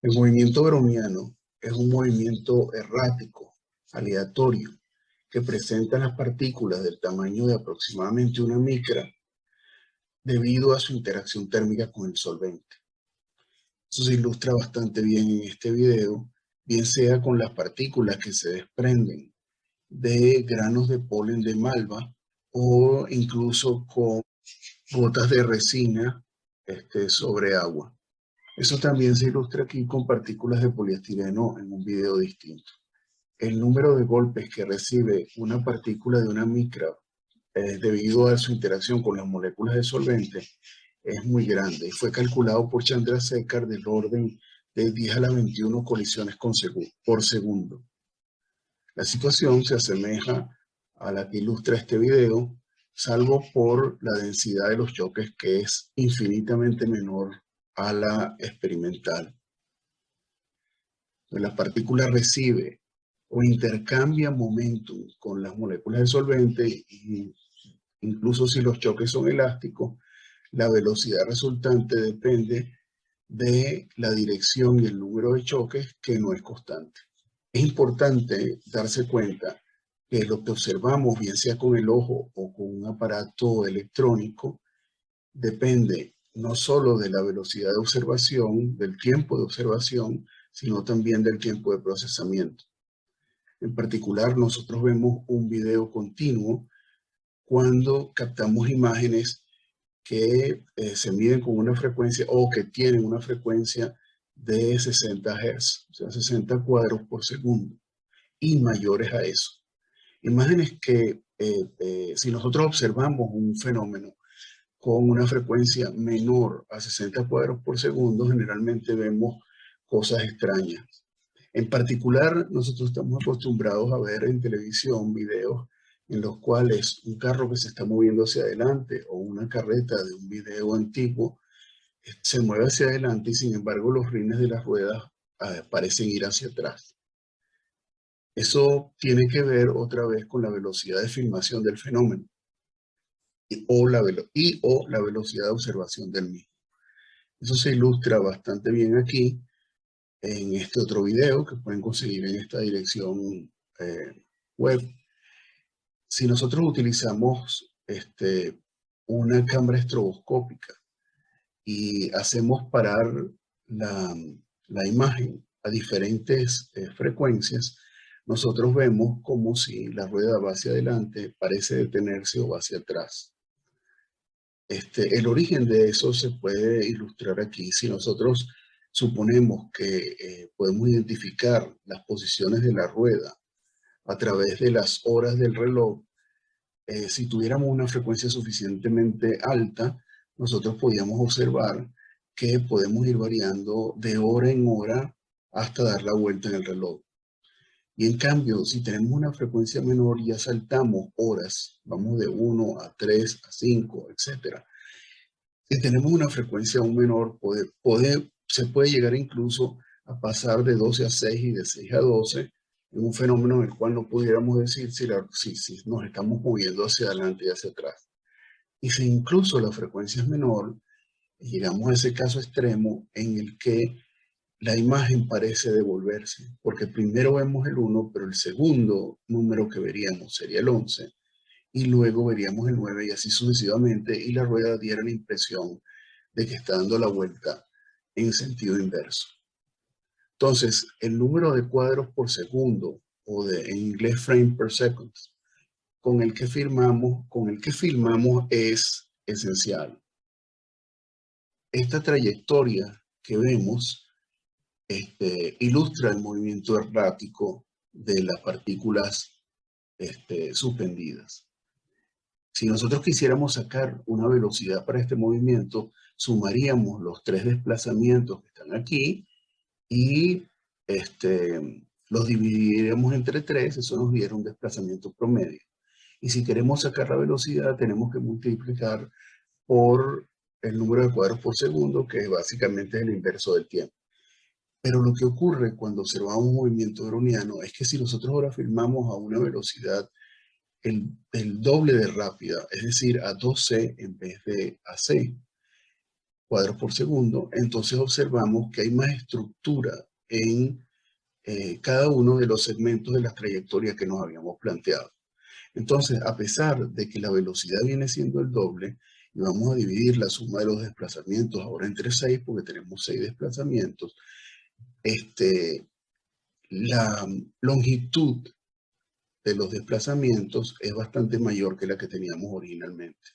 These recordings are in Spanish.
El movimiento browniano es un movimiento errático, aleatorio, que presenta las partículas del tamaño de aproximadamente una micra debido a su interacción térmica con el solvente. Eso se ilustra bastante bien en este video, bien sea con las partículas que se desprenden de granos de polen de malva o incluso con gotas de resina sobre agua. Eso también se ilustra aquí con partículas de poliestireno en un video distinto. El número de golpes que recibe una partícula de una micra debido a su interacción con las moléculas de solvente es muy grande y fue calculado por Chandrasekhar del orden de 10 a la 21 colisiones por segundo. La situación se asemeja a la que ilustra este video, salvo por la densidad de los choques, que es infinitamente menor a la experimental. La partícula recibe o intercambia momentum con las moléculas de solvente y incluso si los choques son elásticos, la velocidad resultante depende de la dirección y el número de choques, que no es constante. Es importante darse cuenta que lo que observamos, bien sea con el ojo o con un aparato electrónico, depende no solo de la velocidad de observación, del tiempo de observación, sino también del tiempo de procesamiento. En particular, nosotros vemos un video continuo cuando captamos imágenes que se miden con una frecuencia o que tienen una frecuencia de 60 Hz, o sea, 60 cuadros por segundo y mayores a eso. Imágenes que si nosotros observamos un fenómeno con una frecuencia menor a 60 cuadros por segundo, generalmente vemos cosas extrañas. En particular, nosotros estamos acostumbrados a ver en televisión videos en los cuales un carro que se está moviendo hacia adelante o una carreta de un video antiguo se mueve hacia adelante y sin embargo los rines de las ruedas parecen ir hacia atrás. Eso tiene que ver otra vez con la velocidad de filmación del fenómeno o la velocidad de observación del mismo. Eso se ilustra bastante bien aquí en este otro video que pueden conseguir en esta dirección web. Si nosotros utilizamos una cámara estroboscópica y hacemos parar la imagen a diferentes frecuencias, nosotros vemos como si la rueda va hacia adelante, parece detenerse o va hacia atrás. El origen de eso se puede ilustrar aquí. Si nosotros suponemos que podemos identificar las posiciones de la rueda a través de las horas del reloj, si tuviéramos una frecuencia suficientemente alta, nosotros podíamos observar que podemos ir variando de hora en hora hasta dar la vuelta en el reloj. Y en cambio, si tenemos una frecuencia menor, ya saltamos horas, vamos de 1 a 3 a 5, etc. Si tenemos una frecuencia aún menor, se puede llegar incluso a pasar de 12 a 6 y de 6 a 12, en un fenómeno en el cual no pudiéramos decir si nos estamos moviendo hacia adelante y hacia atrás. Y si incluso la frecuencia es menor, llegamos a ese caso extremo en el que la imagen parece devolverse, porque primero vemos el 1, pero el segundo número que veríamos sería el 11, y luego veríamos el 9 y así sucesivamente, y la rueda diera la impresión de que está dando la vuelta en sentido inverso. Entonces, el número de cuadros por segundo, o en inglés frame per second, con el que filmamos es esencial. Esta trayectoria que vemos ilustra el movimiento errático de las partículas suspendidas. Si nosotros quisiéramos sacar una velocidad para este movimiento, sumaríamos los 3 desplazamientos que están aquí y los dividiremos entre 3, eso nos diera un desplazamiento promedio. Y si queremos sacar la velocidad, tenemos que multiplicar por el número de cuadros por segundo, que básicamente es el inverso del tiempo. Pero lo que ocurre cuando observamos un movimiento browniano es que si nosotros ahora filmamos a una velocidad el doble de rápida, es decir, a 2c en vez de a c, cuadros por segundo, entonces observamos que hay más estructura en cada uno de los segmentos de las trayectorias que nos habíamos planteado. Entonces, a pesar de que la velocidad viene siendo el doble, y vamos a dividir la suma de los desplazamientos ahora entre 6, porque tenemos 6 desplazamientos, la longitud de los desplazamientos es bastante mayor que la que teníamos originalmente.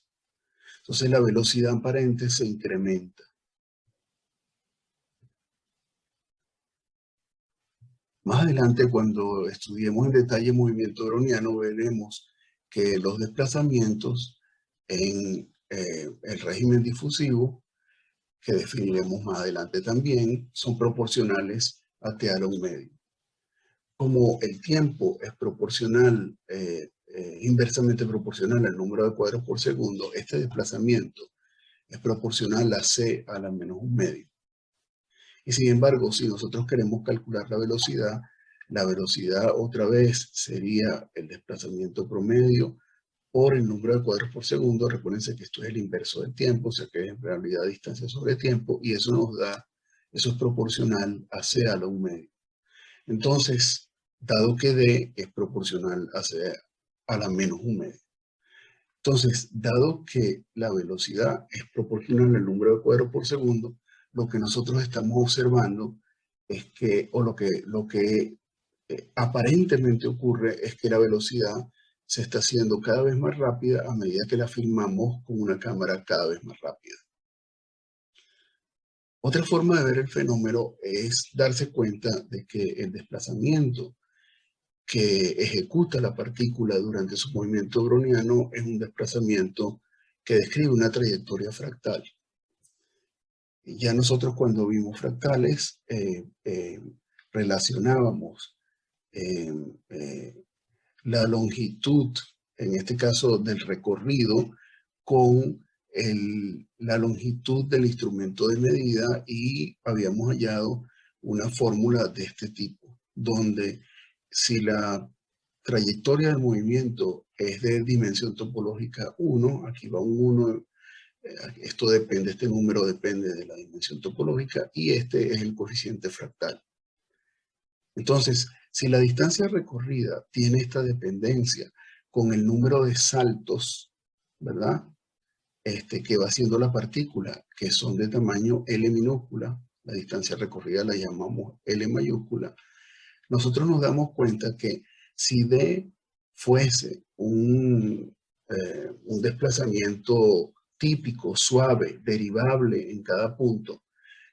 Entonces, la velocidad aparente se incrementa. Más adelante, cuando estudiemos en detalle el movimiento browniano, veremos que los desplazamientos en el régimen difusivo, que definiremos más adelante también, son proporcionales a t a la 1 medio. Como el tiempo es proporcional, inversamente proporcional al número de cuadros por segundo, este desplazamiento es proporcional a c a la menos 1 medio. Y sin embargo, si nosotros queremos calcular la velocidad otra vez sería el desplazamiento promedio por el número de cuadros por segundo. Recuérdense que esto es el inverso del tiempo, o sea que es en realidad distancia sobre tiempo, y eso nos da, eso es proporcional a c a la 1 medio. Entonces, dado que d es proporcional a c a la menos 1 medio. Entonces, dado que la velocidad es proporcional al número de cuadros por segundo, lo que nosotros estamos observando es que, o lo que aparentemente ocurre es que la velocidad se está haciendo cada vez más rápida a medida que la filmamos con una cámara cada vez más rápida. Otra forma de ver el fenómeno es darse cuenta de que el desplazamiento que ejecuta la partícula durante su movimiento browniano es un desplazamiento que describe una trayectoria fractal. Ya nosotros cuando vimos fractales relacionábamos la longitud, en este caso del recorrido, con la longitud del instrumento de medida, y habíamos hallado una fórmula de este tipo, donde si la trayectoria del movimiento es de dimensión topológica 1, aquí va un 1, esto depende, este número depende de la dimensión topológica, y este es el coeficiente fractal. Entonces, si la distancia recorrida tiene esta dependencia con el número de saltos, ¿verdad? Que va haciendo la partícula, que son de tamaño L minúscula, la distancia recorrida la llamamos L mayúscula, nosotros nos damos cuenta que si D fuese un desplazamiento típico, suave, derivable en cada punto,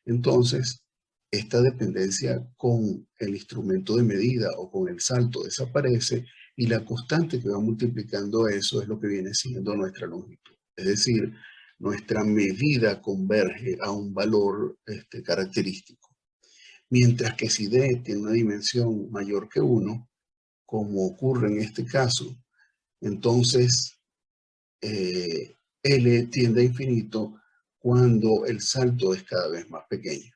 entonces esta dependencia con el instrumento de medida o con el salto desaparece, y la constante que va multiplicando eso es lo que viene siendo nuestra longitud. Es decir, nuestra medida converge a un valor característico. Mientras que si D tiene una dimensión mayor que 1, como ocurre en este caso, entonces L tiende a infinito cuando el salto es cada vez más pequeño.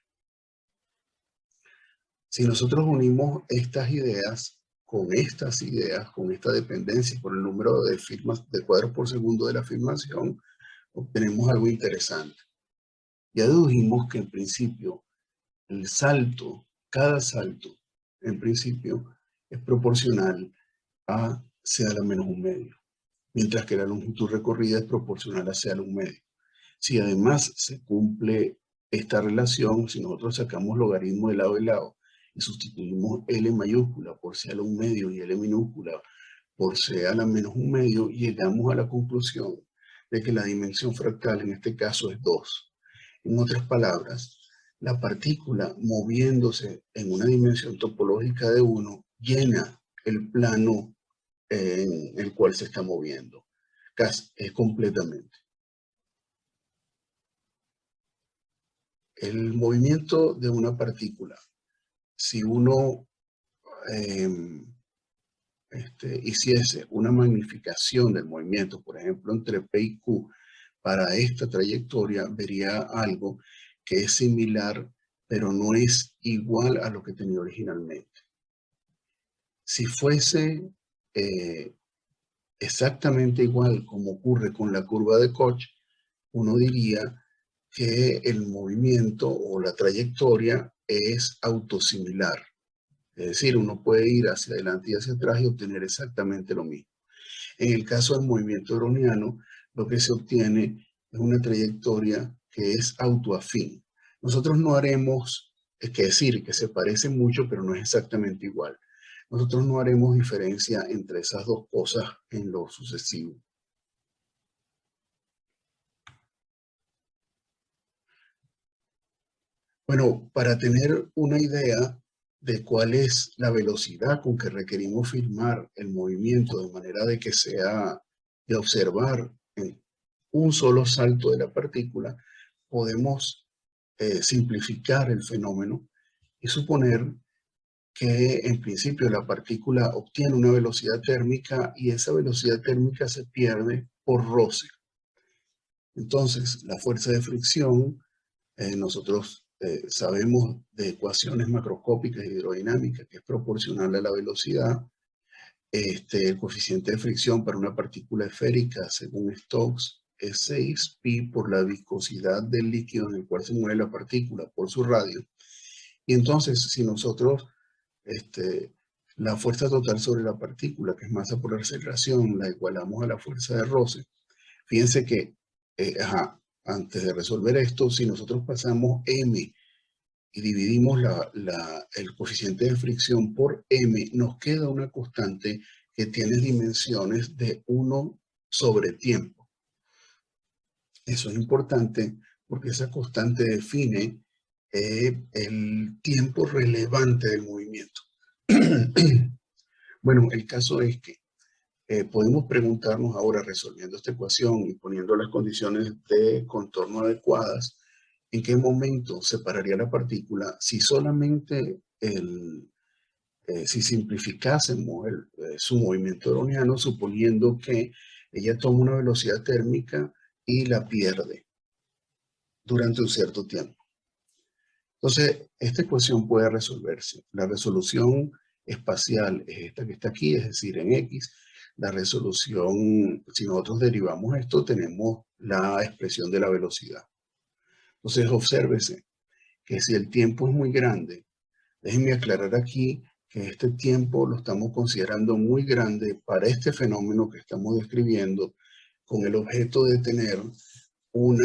Si nosotros unimos estas ideas, con esta dependencia por el número de cuadros por segundo de la filmación, obtenemos algo interesante. Ya dedujimos que en principio el salto, cada salto, en principio, es proporcional a c a la menos 1 medio, mientras que la longitud recorrida es proporcional a c a la 1 medio. Si además se cumple esta relación, si nosotros sacamos logaritmo de lado y lado y sustituimos L mayúscula por c a la 1 medio y L minúscula por c a la menos 1 medio, llegamos a la conclusión de que la dimensión fractal en este caso es 2. En otras palabras, la partícula moviéndose en una dimensión topológica de 1 llena el plano en el cual se está moviendo, casi completamente. El movimiento de una partícula, si uno hiciese una magnificación del movimiento, por ejemplo, entre P y Q, para esta trayectoria, vería algo que es similar, pero no es igual a lo que tenía originalmente. Si fuese exactamente igual como ocurre con la curva de Koch, uno diría que el movimiento o la trayectoria es autosimilar. Es decir, uno puede ir hacia adelante y hacia atrás y obtener exactamente lo mismo. En el caso del movimiento browniano, lo que se obtiene es una trayectoria que es autoafín. Nosotros no haremos, es que decir, que se parece mucho, pero no es exactamente igual. Nosotros no haremos diferencia entre esas dos cosas en lo sucesivo. Bueno, para tener una idea de cuál es la velocidad con que requerimos filmar el movimiento de manera de que sea de observar en un solo salto de la partícula, podemos simplificar el fenómeno y suponer que en principio la partícula obtiene una velocidad térmica y esa velocidad térmica se pierde por roce. Entonces, la fuerza de fricción, nosotros sabemos de ecuaciones macroscópicas y hidrodinámicas que es proporcional a la velocidad. El coeficiente de fricción para una partícula esférica, según Stokes, es 6 pi por la viscosidad del líquido en el cual se mueve la partícula por su radio. Y entonces, si nosotros la fuerza total sobre la partícula, que es masa por aceleración, la igualamos a la fuerza de roce, fíjense que, antes de resolver esto, si nosotros pasamos m y dividimos el coeficiente de fricción por m, nos queda una constante que tiene dimensiones de 1 sobre tiempo. Eso es importante porque esa constante define el tiempo relevante del movimiento. Bueno, el caso es que podemos preguntarnos ahora, resolviendo esta ecuación y poniendo las condiciones de contorno adecuadas, ¿en qué momento se pararía la partícula si solamente si simplificásemos su movimiento browniano, suponiendo que ella toma una velocidad térmica y la pierde durante un cierto tiempo? Entonces, esta ecuación puede resolverse. La resolución espacial es esta que está aquí, es decir, en X. La resolución, si nosotros derivamos esto, tenemos la expresión de la velocidad. Entonces, obsérvese que si el tiempo es muy grande, déjenme aclarar aquí que este tiempo lo estamos considerando muy grande para este fenómeno que estamos describiendo, con el objeto de tener un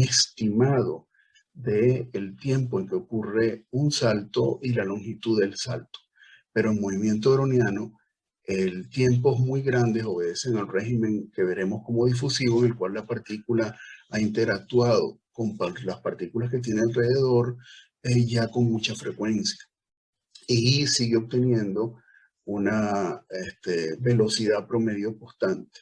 estimado del tiempo en que ocurre un salto y la longitud del salto. Pero en movimiento browniano, el tiempo es muy grande, obedecen al régimen que veremos como difusivo, en el cual la partícula ha interactuado con las partículas que tiene alrededor ya con mucha frecuencia y sigue obteniendo una velocidad promedio constante.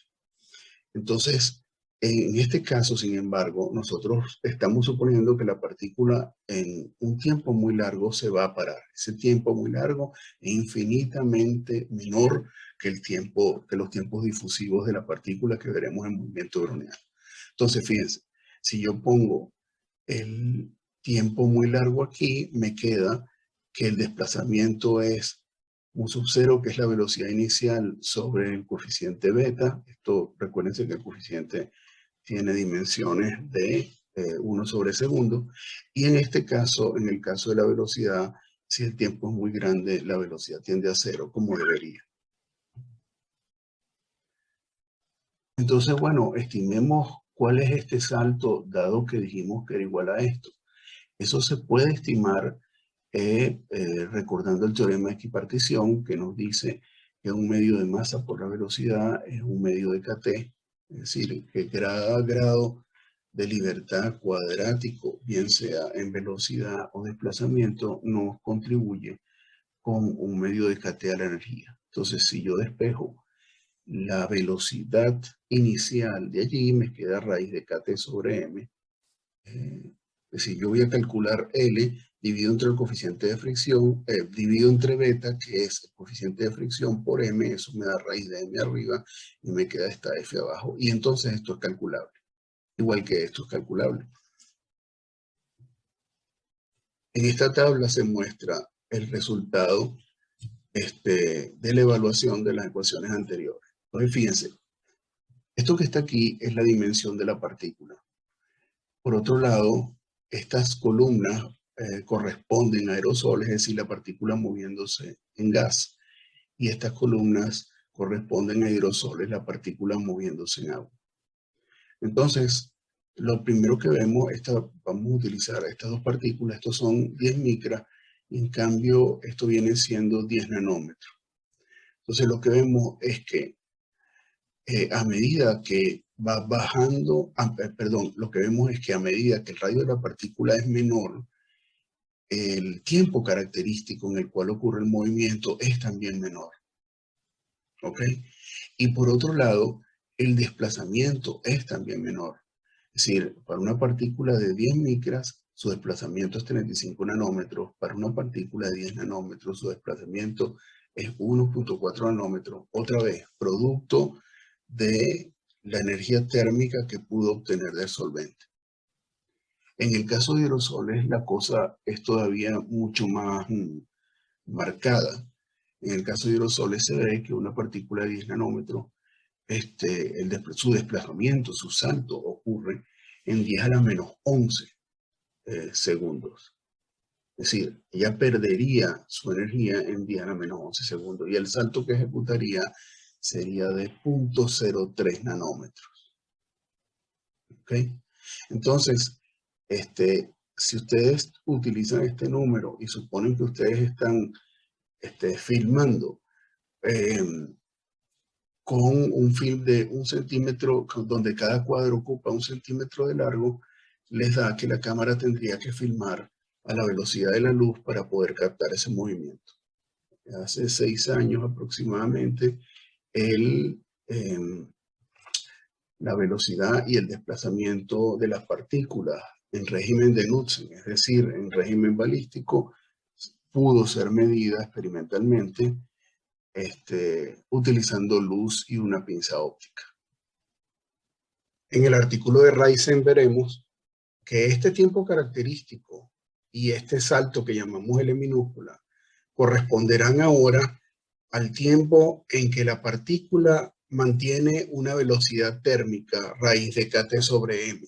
Entonces, en este caso, sin embargo, nosotros estamos suponiendo que la partícula en un tiempo muy largo se va a parar. Ese tiempo muy largo es infinitamente menor que los tiempos difusivos de la partícula que veremos en movimiento browniano. Entonces, fíjense, si yo pongo el tiempo muy largo aquí, me queda que el desplazamiento es un sub cero, que es la velocidad inicial sobre el coeficiente beta. Esto, recuérdense que el coeficiente tiene dimensiones de 1 sobre segundo. Y en este caso, en el caso de la velocidad, si el tiempo es muy grande, la velocidad tiende a cero, como debería. Entonces, bueno, estimemos cuál es este salto, dado que dijimos que era igual a esto. Eso se puede estimar recordando el teorema de equipartición, que nos dice que un medio de masa por la velocidad es un medio de kT, es decir, que cada grado de libertad cuadrático, bien sea en velocidad o desplazamiento, nos contribuye con un medio de kT a la energía. Entonces, si yo despejo la velocidad inicial de allí, me queda raíz de kT sobre m. Es decir, yo voy a calcular L, dividido entre el coeficiente de fricción, dividido entre beta, que es el coeficiente de fricción, por m, eso me da raíz de m arriba, y me queda esta f abajo. Y entonces esto es calculable, igual que esto es calculable. En esta tabla se muestra el resultado de la evaluación de las ecuaciones anteriores. Entonces, fíjense, esto que está aquí es la dimensión de la partícula. Por otro lado, estas columnas corresponden a aerosoles, es decir, la partícula moviéndose en gas, y estas columnas corresponden a aerosoles, la partícula moviéndose en agua. Entonces, lo primero que vemos, vamos a utilizar estas dos partículas, estos son 10 micras, y en cambio esto viene siendo 10 nanómetros. Entonces lo que vemos es que a medida que va bajando, lo que vemos es que a medida que el radio de la partícula es menor, el tiempo característico en el cual ocurre el movimiento es también menor. ¿Ok? Y por otro lado, el desplazamiento es también menor. Es decir, para una partícula de 10 micras, su desplazamiento es 35 nanómetros. Para una partícula de 10 nanómetros, su desplazamiento es 1.4 nanómetros. Otra vez, producto de la energía térmica que pudo obtener del solvente. En el caso de aerosoles, la cosa es todavía mucho más marcada. En el caso de aerosoles se ve que una partícula de 10 nanómetros, su desplazamiento, su salto ocurre en 10 a la menos 11 segundos. Es decir, ella perdería su energía en 10 a la menos 11 segundos y el salto que ejecutaría sería de 0.03 nanómetros. ¿Ok? Entonces, si ustedes utilizan este número y suponen que ustedes están filmando con un film de 1 centímetro, donde cada cuadro ocupa 1 centímetro de largo, les da que la cámara tendría que filmar a la velocidad de la luz para poder captar ese movimiento. Hace 6 años aproximadamente, la velocidad y el desplazamiento de las partículas en régimen de Knudsen, es decir, en régimen balístico, pudo ser medida experimentalmente utilizando luz y una pinza óptica. En el artículo de Raisen veremos que este tiempo característico y este salto que llamamos L minúscula corresponderán ahora al tiempo en que la partícula mantiene una velocidad térmica raíz de kT sobre m.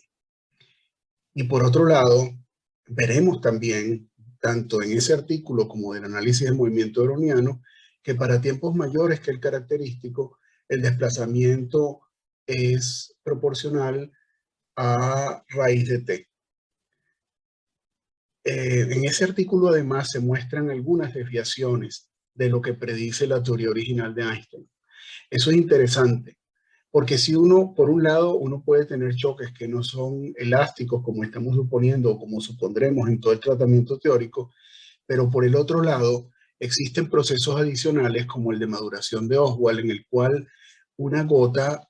Y por otro lado, veremos también, tanto en ese artículo como del análisis del movimiento browniano, que para tiempos mayores que el característico, el desplazamiento es proporcional a raíz de t. En ese artículo además se muestran algunas desviaciones de lo que predice la teoría original de Einstein. Eso es interesante, porque si uno, por un lado, uno puede tener choques que no son elásticos como estamos suponiendo o como supondremos en todo el tratamiento teórico, pero por el otro lado, existen procesos adicionales como el de maduración de Oswald, en el cual una gota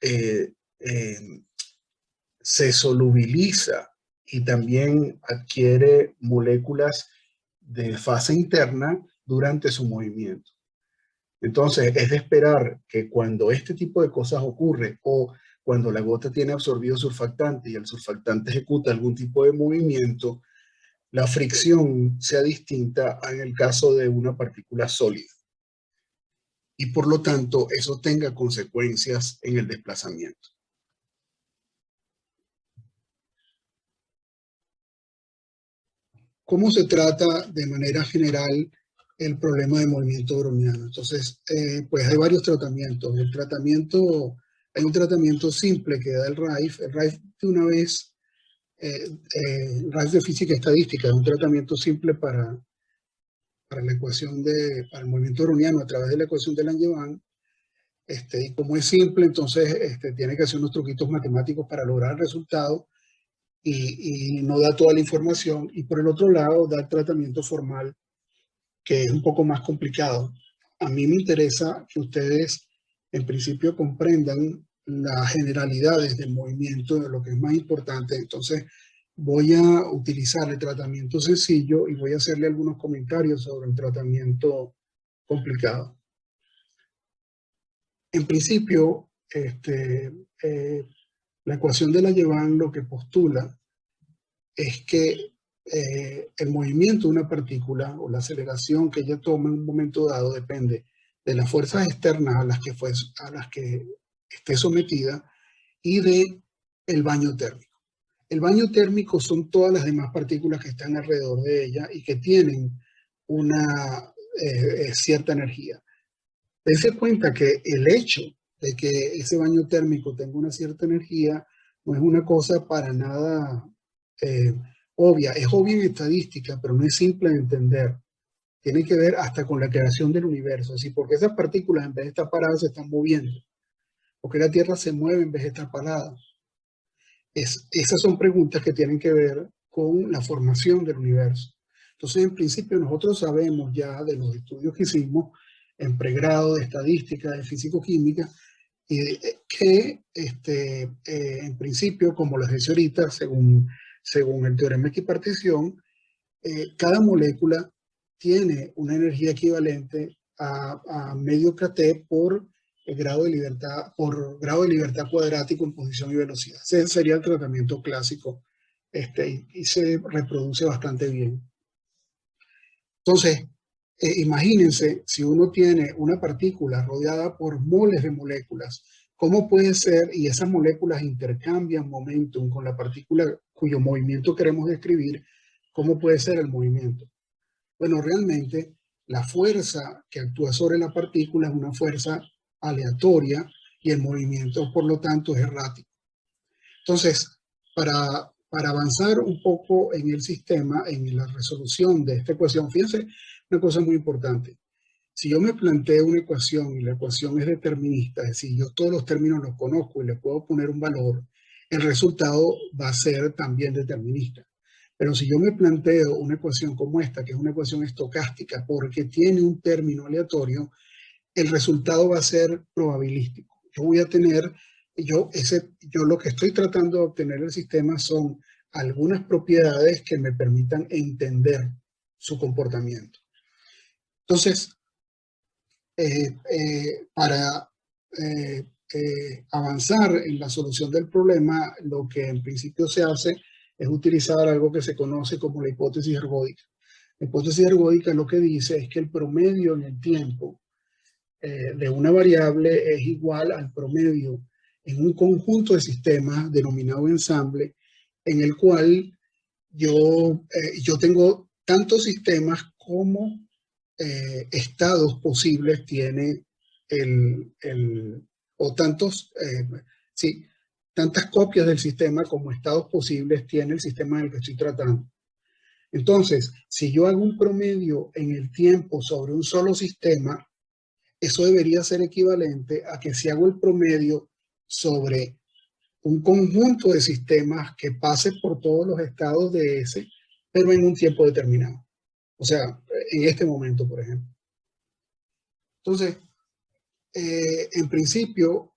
se solubiliza y también adquiere moléculas de fase interna durante su movimiento. Entonces, es de esperar que cuando este tipo de cosas ocurre o cuando la gota tiene absorbido surfactante y el surfactante ejecuta algún tipo de movimiento, la fricción sea distinta en el caso de una partícula sólida. Y por lo tanto, eso tenga consecuencias en el desplazamiento. ¿Cómo se trata de manera general el problema de movimiento browniano? Entonces, pues hay varios tratamientos. Hay un tratamiento simple que da el Rife. El Rife de una vez, Rife de física estadística, es un tratamiento simple para la ecuación para el movimiento browniano a través de la ecuación de Langevin. Y como es simple, entonces tiene que hacer unos truquitos matemáticos para lograr el resultado y no da toda la información. Y por el otro lado, da el tratamiento formal, que es un poco más complicado. A mí me interesa que ustedes, en principio, comprendan las generalidades del movimiento, de lo que es más importante. Entonces, voy a utilizar el tratamiento sencillo y voy a hacerle algunos comentarios sobre el tratamiento complicado. En principio, la ecuación de Langevin lo que postula es que el movimiento de una partícula o la aceleración que ella toma en un momento dado depende de las fuerzas externas a las que esté sometida y de el baño térmico. El baño térmico son todas las demás partículas que están alrededor de ella y que tienen una cierta energía. Dense cuenta que el hecho de que ese baño térmico tenga una cierta energía no es una cosa para nada obvia. Es obvia en estadística, pero no es simple de entender. Tiene que ver hasta con la creación del universo. Así, porque esas partículas en vez de estar paradas se están moviendo. Porque la Tierra se mueve en vez de estar parada. Esas son preguntas que tienen que ver con la formación del universo. Entonces, en principio, nosotros sabemos ya de los estudios que hicimos en pregrado de estadística, de físico-química, que en principio, como les decía ahorita, según el teorema de equipartición, cada molécula tiene una energía equivalente a medio kT por grado de libertad cuadrático en posición y velocidad. Ese sería el tratamiento clásico y se reproduce bastante bien. Entonces, imagínense si uno tiene una partícula rodeada por moles de moléculas, ¿cómo puede ser? Y esas moléculas intercambian momentum con la partícula cuyo movimiento queremos describir. ¿Cómo puede ser el movimiento? Bueno, realmente la fuerza que actúa sobre la partícula es una fuerza aleatoria y el movimiento, por lo tanto, es errático. Entonces, para avanzar un poco en el sistema, en la resolución de esta ecuación, fíjense una cosa muy importante. Si yo me planteo una ecuación y la ecuación es determinista, es decir, yo todos los términos los conozco y le puedo poner un valor, el resultado va a ser también determinista. Pero si yo me planteo una ecuación como esta, que es una ecuación estocástica, porque tiene un término aleatorio, el resultado va a ser probabilístico. Yo voy a tener, yo lo que estoy tratando de obtener del sistema son algunas propiedades que me permitan entender su comportamiento. Entonces, para avanzar en la solución del problema, lo que en principio se hace es utilizar algo que se conoce como la hipótesis ergódica. La hipótesis ergódica lo que dice es que el promedio en el tiempo de una variable es igual al promedio en un conjunto de sistemas denominado ensamble, en el cual yo tengo tantos sistemas como estados posibles tiene o tantas copias del sistema como estados posibles tiene el sistema en el que estoy tratando. Entonces, si yo hago un promedio en el tiempo sobre un solo sistema, eso debería ser equivalente a que si hago el promedio sobre un conjunto de sistemas que pase por todos los estados de ese, pero en un tiempo determinado. O sea, en este momento, por ejemplo. Entonces, en principio,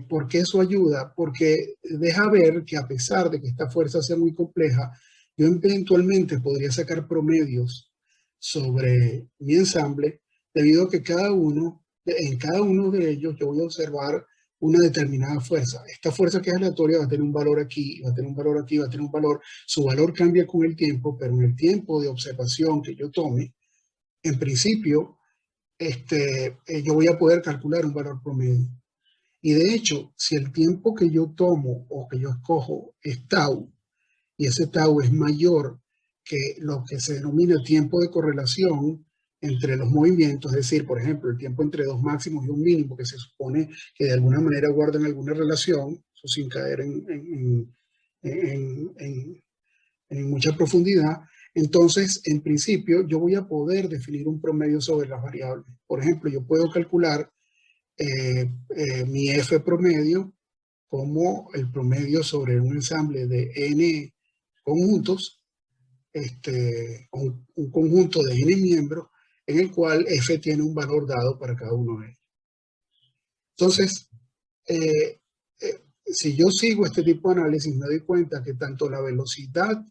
¿por qué eso ayuda? Porque deja ver que a pesar de que esta fuerza sea muy compleja, yo eventualmente podría sacar promedios sobre mi ensamble, debido a que en cada uno de ellos yo voy a observar una determinada fuerza. Esta fuerza que es aleatoria va a tener un valor aquí, va a tener un valor aquí, va a tener un valor. Su valor cambia con el tiempo, pero en el tiempo de observación que yo tome, en principio, yo voy a poder calcular un valor promedio. Y de hecho, si el tiempo que yo tomo o que yo escojo es tau, y ese tau es mayor que lo que se denomina tiempo de correlación entre los movimientos, es decir, por ejemplo, el tiempo entre dos máximos y un mínimo, que se supone que de alguna manera guardan alguna relación, eso sin caer en mucha profundidad, entonces, en principio, yo voy a poder definir un promedio sobre las variables. Por ejemplo, yo puedo calcular mi F promedio como el promedio sobre un ensamble de N conjuntos, un conjunto de N miembros, en el cual F tiene un valor dado para cada uno de ellos. Entonces, si yo sigo este tipo de análisis, me doy cuenta que tanto la velocidad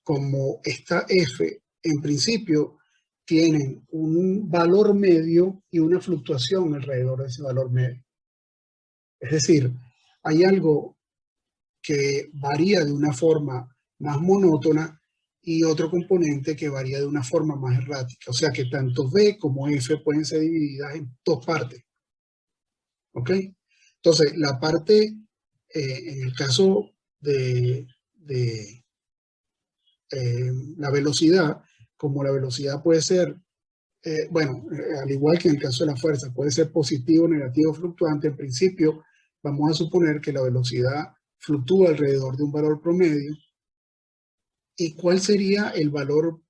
como esta F, en principio, tienen un valor medio y una fluctuación alrededor de ese valor medio. Es decir, hay algo que varía de una forma más monótona y otro componente que varía de una forma más errática. O sea que tanto V como F pueden ser divididas en dos partes. ¿Ok? Entonces, la parte, en el caso de la velocidad, como la velocidad puede ser, al igual que en el caso de la fuerza, puede ser positivo, negativo, fluctuante. En principio, vamos a suponer que la velocidad fluctúa alrededor de un valor promedio. ¿Y cuál sería el valor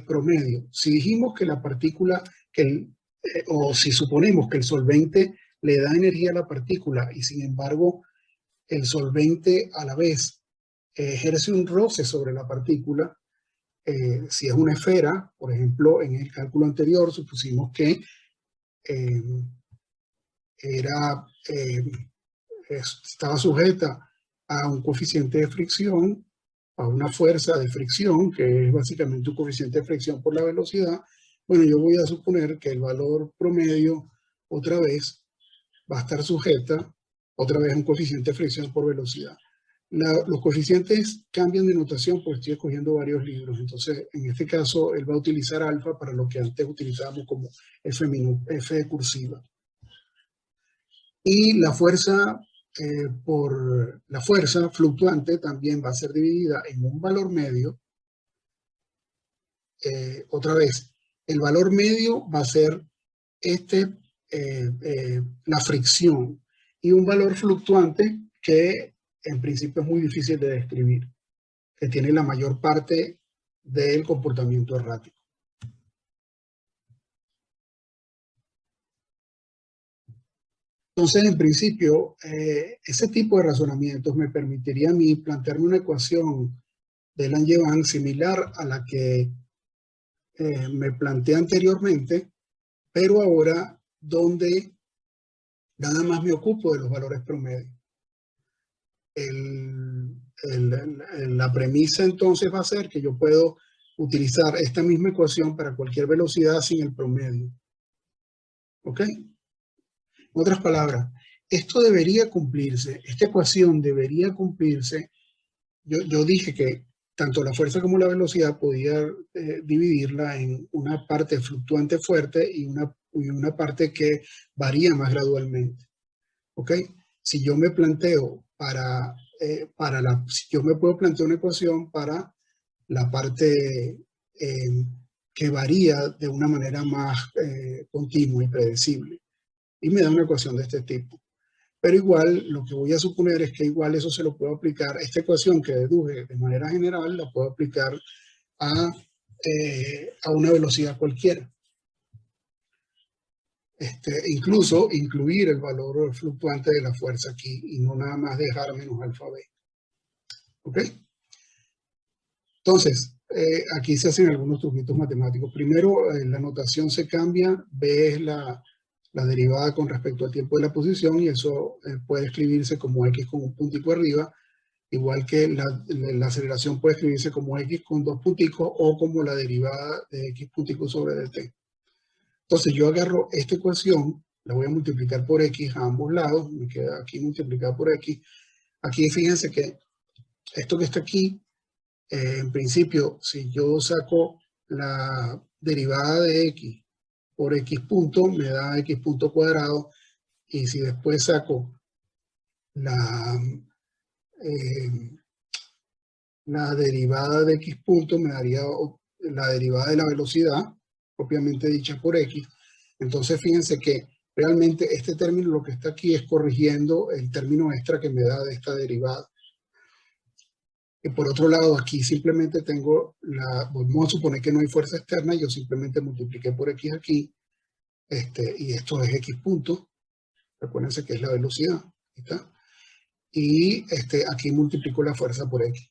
promedio? Si dijimos que la partícula, o si suponemos que el solvente le da energía a la partícula y sin embargo el solvente a la vez ejerce un roce sobre la partícula, si es una esfera, por ejemplo, en el cálculo anterior supusimos que estaba sujeta a un coeficiente de fricción, a una fuerza de fricción, que es básicamente un coeficiente de fricción por la velocidad. Bueno, yo voy a suponer que el valor promedio, otra vez, va a estar sujeta, otra vez, a un coeficiente de fricción por velocidad. Los coeficientes cambian de notación porque estoy escogiendo varios libros. Entonces, en este caso, él va a utilizar alfa para lo que antes utilizábamos como F cursiva. Y la fuerza por la fuerza fluctuante también va a ser dividida en un valor medio. Otra vez, el valor medio va a ser la fricción, y un valor fluctuante que en principio es muy difícil de describir, que tiene la mayor parte del comportamiento errático. Entonces, en principio, ese tipo de razonamientos me permitiría a mí plantearme una ecuación de Langevin similar a la que me planteé anteriormente, pero ahora donde nada más me ocupo de los valores promedio. La premisa entonces va a ser que yo puedo utilizar esta misma ecuación para cualquier velocidad sin el promedio. ¿Ok? En otras palabras, esto debería cumplirse, esta ecuación debería cumplirse. Yo dije que tanto la fuerza como la velocidad podía dividirla en una parte fluctuante fuerte y una parte que varía más gradualmente. ¿Ok? Si yo me planteo si yo me puedo plantear una ecuación para la parte que varía de una manera más continua y predecible, y me da una ecuación de este tipo. Pero igual, lo que voy a suponer es que igual eso se lo puedo aplicar, esta ecuación que deduje de manera general, la puedo aplicar a una velocidad cualquiera. Incluso incluir el valor fluctuante de la fuerza aquí y no nada más dejar menos alfa b. ¿Ok? Entonces, aquí se hacen algunos truquitos matemáticos. Primero, la notación se cambia, b es la derivada con respecto al tiempo de la posición, y eso puede escribirse como x con un puntico arriba, igual que la aceleración puede escribirse como x con dos punticos o como la derivada de x puntico sobre dt. Entonces yo agarro esta ecuación, la voy a multiplicar por x a ambos lados, me queda aquí multiplicada por x. Aquí fíjense que esto que está aquí, en principio, si yo saco la derivada de x por x punto, me da x punto cuadrado, y si después saco la derivada de x punto, me daría la derivada de la velocidad, propiamente dicha por x. Entonces fíjense que realmente este término, lo que está aquí es corrigiendo el término extra que me da de esta derivada. Y por otro lado, aquí simplemente tengo vamos a suponer que no hay fuerza externa, yo simplemente multipliqué por x aquí, y esto es x punto, recuérdense que es la velocidad, ¿está? Y aquí multiplico la fuerza por x.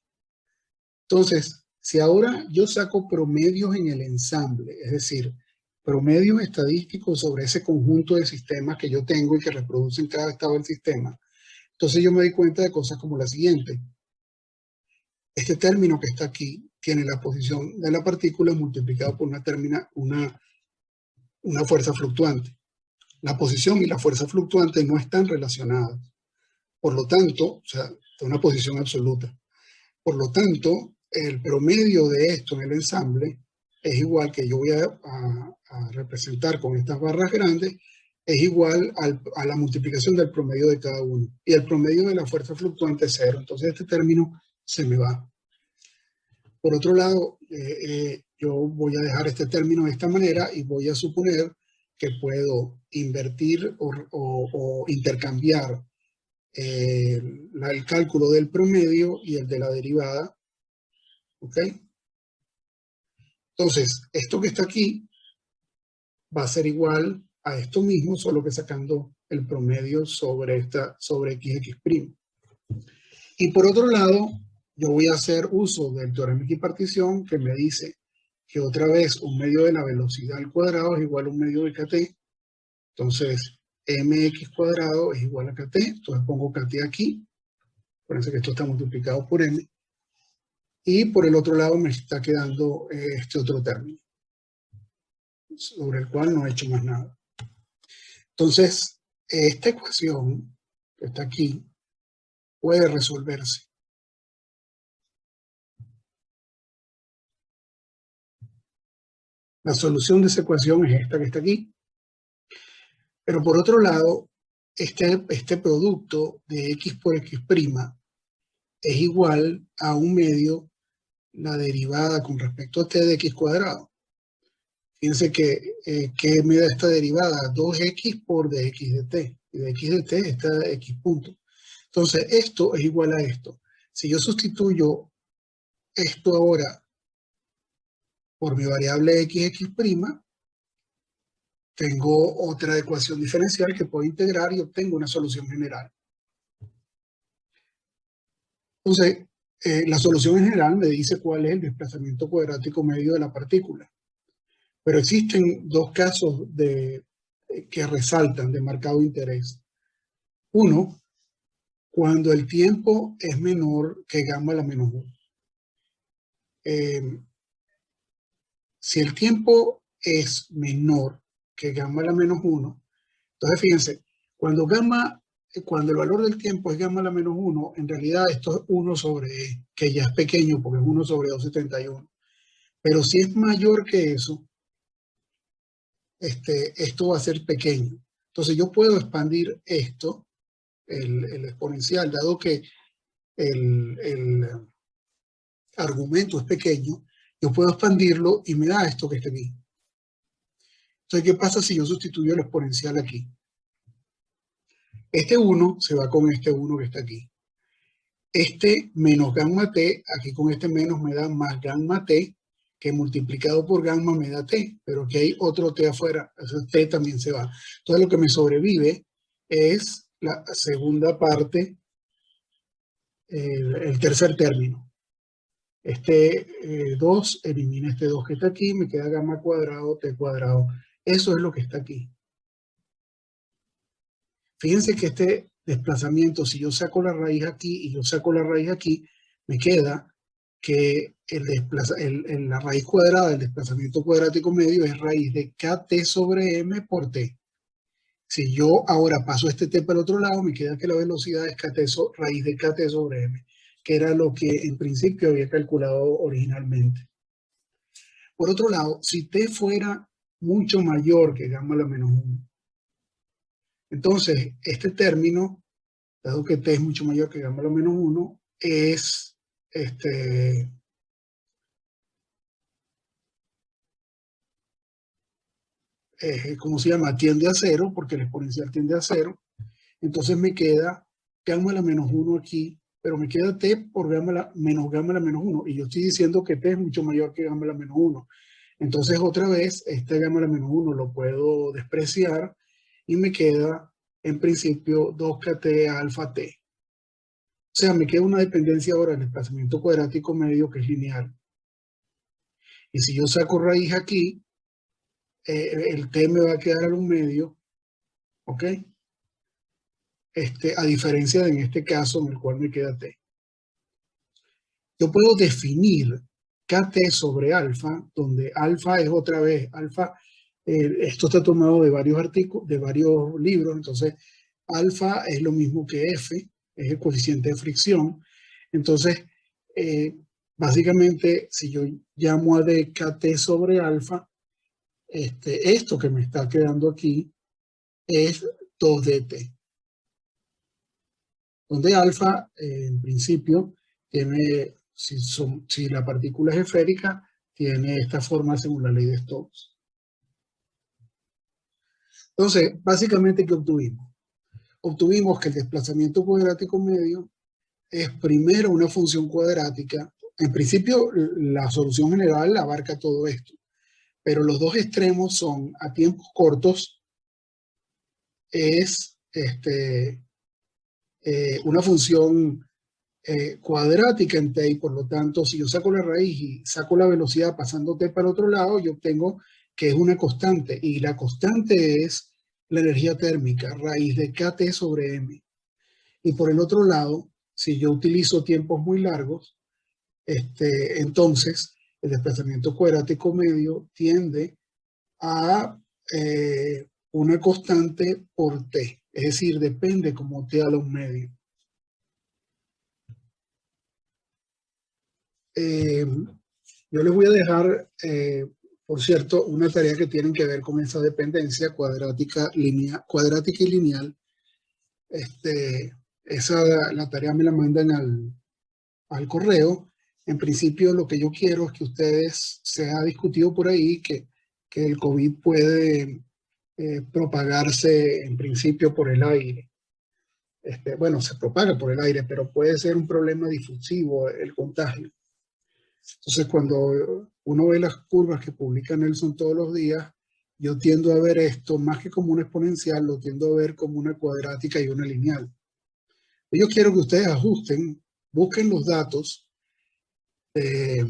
Entonces, si ahora yo saco promedios en el ensamble, es decir, promedios estadísticos sobre ese conjunto de sistemas que yo tengo y que reproducen cada estado del sistema, entonces yo me doy cuenta de cosas como la siguiente. Este término que está aquí tiene la posición de la partícula multiplicado por una fuerza fluctuante. La posición y la fuerza fluctuante no están relacionadas. Por lo tanto, o sea, de una posición absoluta. Por lo tanto, el promedio de esto en el ensamble es igual, que yo voy a representar con estas barras grandes, es igual a la multiplicación del promedio de cada uno. Y el promedio de la fuerza fluctuante es 0. Entonces este término se me va. Por otro lado, yo voy a dejar este término de esta manera y voy a suponer que puedo invertir o intercambiar el cálculo del promedio y el de la derivada. ¿Ok? Entonces, esto que está aquí va a ser igual a esto mismo, solo que sacando el promedio sobre xx'. Y por otro lado, yo voy a hacer uso del teorema de equipartición que me dice que otra vez un medio de la velocidad al cuadrado es igual a un medio de kt. Entonces, mx cuadrado es igual a kt. Entonces pongo kt aquí. Acuérdense que esto está multiplicado por m. Y por el otro lado me está quedando este otro término, sobre el cual no he hecho más nada. Entonces, esta ecuación que está aquí puede resolverse. La solución de esa ecuación es esta que está aquí. Pero por otro lado, este producto de x por x' es igual a un medio la derivada con respecto a t de x cuadrado. Fíjense que me da esta derivada, 2x por dx de t. Y de x de t está x punto. Entonces, esto es igual a esto. Si yo sustituyo esto ahora por mi variable xx', tengo otra ecuación diferencial que puedo integrar y obtengo una solución general. Entonces, la solución en general me dice cuál es el desplazamiento cuadrático medio de la partícula. Pero existen dos casos que resaltan de marcado interés. Uno, cuando el tiempo es menor que gamma a la menos 1. Si el tiempo es menor que gamma a la menos 1, entonces fíjense, cuando el valor del tiempo es gamma a la menos 1, en realidad esto es 1 sobre E, que ya es pequeño porque es 1 sobre 271. Pero si es mayor que eso, esto va a ser pequeño. Entonces yo puedo expandir esto, el exponencial, dado que el argumento es pequeño, yo puedo expandirlo y me da esto que está aquí. Entonces, ¿qué pasa si yo sustituyo el exponencial aquí? Este 1 se va con este 1 que está aquí. Este menos gamma t, aquí con este menos me da más gamma t, que multiplicado por gamma me da t, pero aquí hay otro t afuera, ese t también se va. Entonces lo que me sobrevive es la segunda parte, el tercer término. Este 2 elimina este 2 que está aquí, me queda gamma cuadrado, t cuadrado. Eso es lo que está aquí. Fíjense que este desplazamiento, si yo saco la raíz aquí y yo saco la raíz aquí, me queda que la raíz cuadrada del desplazamiento cuadrático medio es raíz de kt sobre m por t. Si yo ahora paso este t para el otro lado, me queda que la velocidad es raíz de kt sobre m, que era lo que en principio había calculado originalmente. Por otro lado, si t fuera mucho mayor que gamma a la menos 1, entonces este término, dado que t es mucho mayor que gamma a la menos 1, es ¿cómo se llama? Tiende a 0, porque el exponencial tiende a 0. Entonces me queda gamma a la menos 1 aquí, pero me queda t por menos gamma a la menos 1. Y yo estoy diciendo que t es mucho mayor que gamma a la menos 1. Entonces otra vez, este gamma a la menos 1 lo puedo despreciar y me queda en principio 2kt alfa t. O sea, me queda una dependencia ahora del desplazamiento cuadrático medio que es lineal. Y si yo saco raíz aquí, el t me va a quedar al 1 medio, ¿ok? A diferencia de en este caso en el cual me queda t. Yo puedo definir kt sobre alfa, donde alfa es otra vez, alfa, esto está tomado de varios artículos, de varios libros, entonces alfa es lo mismo que f, es el coeficiente de fricción. Entonces, básicamente, si yo llamo a d kt sobre alfa, esto que me está quedando aquí es 2dt. Donde alfa, en principio, tiene si la partícula es esférica, tiene esta forma según la ley de Stokes. Entonces, básicamente, ¿qué obtuvimos? Obtuvimos que el desplazamiento cuadrático medio es primero una función cuadrática. En principio, la solución general abarca todo esto, pero los dos extremos son, a tiempos cortos, es una función cuadrática en t, y por lo tanto, si yo saco la raíz y saco la velocidad pasando t para el otro lado, yo obtengo que es una constante, y la constante es la energía térmica, raíz de kT sobre m. Y por el otro lado, si yo utilizo tiempos muy largos, entonces el desplazamiento cuadrático medio tiende a una constante por t, es decir, depende como t a los medios. Yo les voy a dejar, por cierto, una tarea que tienen que ver con esa dependencia cuadrática y lineal. La tarea me la mandan al correo. En principio, lo que yo quiero es que ustedes, se ha discutido por ahí que el COVID puede propagarse en principio por el aire. Bueno, se propaga por el aire, pero puede ser un problema difusivo el contagio. Entonces, cuando uno ve las curvas que publica Nelson todos los días, yo tiendo a ver esto, más que como una exponencial, lo tiendo a ver como una cuadrática y una lineal. Yo quiero que ustedes ajusten, busquen los datos de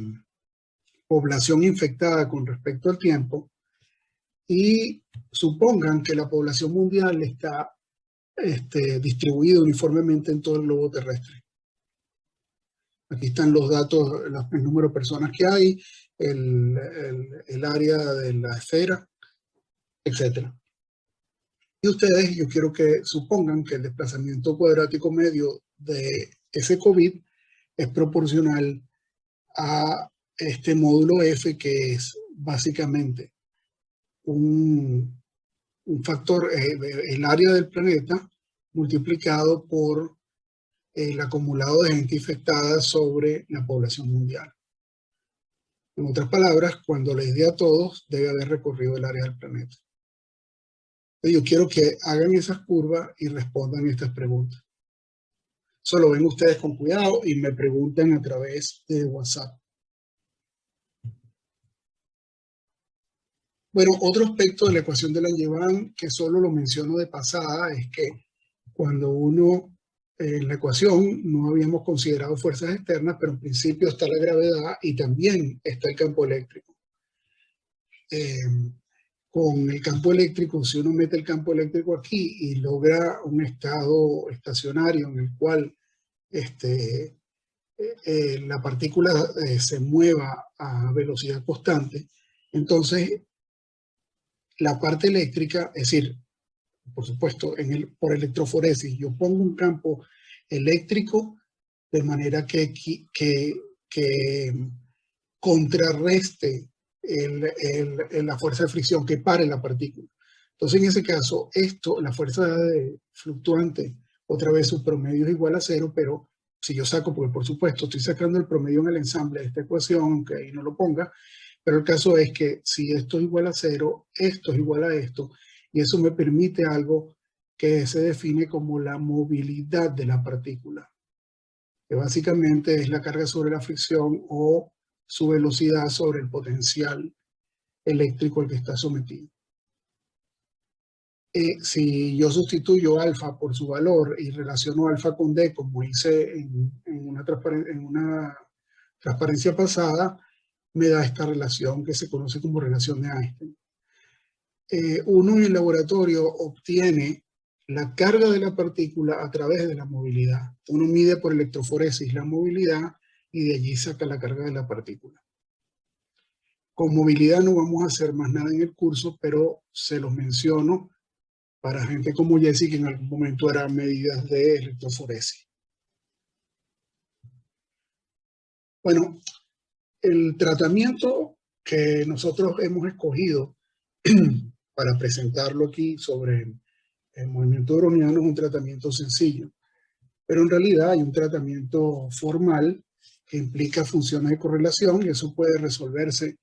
población infectada con respecto al tiempo y supongan que la población mundial está distribuida uniformemente en todo el globo terrestre. Aquí están los datos, el número de personas que hay, el área de la esfera, etc. Y ustedes, yo quiero que supongan que el desplazamiento cuadrático medio de ese COVID es proporcional a este módulo F, que es básicamente un factor, el área del planeta multiplicado por el acumulado de gente infectada sobre la población mundial. En otras palabras, cuando les dé a todos, debe haber recorrido el área del planeta. Yo quiero que hagan esas curvas y respondan estas preguntas. Solo ven ustedes con cuidado y me preguntan a través de WhatsApp. Bueno, otro aspecto de la ecuación de Langevin, que solo lo menciono de pasada, es que cuando uno, en la ecuación, no habíamos considerado fuerzas externas, pero en principio está la gravedad y también está el campo eléctrico. Con el campo eléctrico, si uno mete el campo eléctrico aquí y logra un estado estacionario en el cual la partícula se mueva a velocidad constante, entonces la parte eléctrica, es decir, por supuesto, por electroforesis, yo pongo un campo eléctrico de manera que contrarreste la fuerza de fricción, que pare la partícula. Entonces, en ese caso, la fuerza fluctuante, otra vez su promedio es igual a 0, pero si yo saco, porque por supuesto estoy sacando el promedio en el ensamble de esta ecuación, aunque ahí no lo ponga, pero el caso es que si esto es igual a 0, esto es igual a esto, y eso me permite algo que se define como la movilidad de la partícula, que básicamente es la carga sobre la fricción o su velocidad sobre el potencial eléctrico al que está sometido. Si yo sustituyo alfa por su valor y relaciono alfa con D, como hice en una transparencia pasada, me da esta relación que se conoce como relación de Einstein. Uno en el laboratorio obtiene la carga de la partícula a través de la movilidad. Uno mide por electroforesis la movilidad y de allí saca la carga de la partícula. Con movilidad no vamos a hacer más nada en el curso, pero se los menciono para gente como Jesse, que en algún momento hará medidas de electroforesis. Bueno, el tratamiento que nosotros hemos escogido para presentarlo aquí sobre el movimiento browniano es un tratamiento sencillo, pero en realidad hay un tratamiento formal que implica funciones de correlación, y eso puede resolverse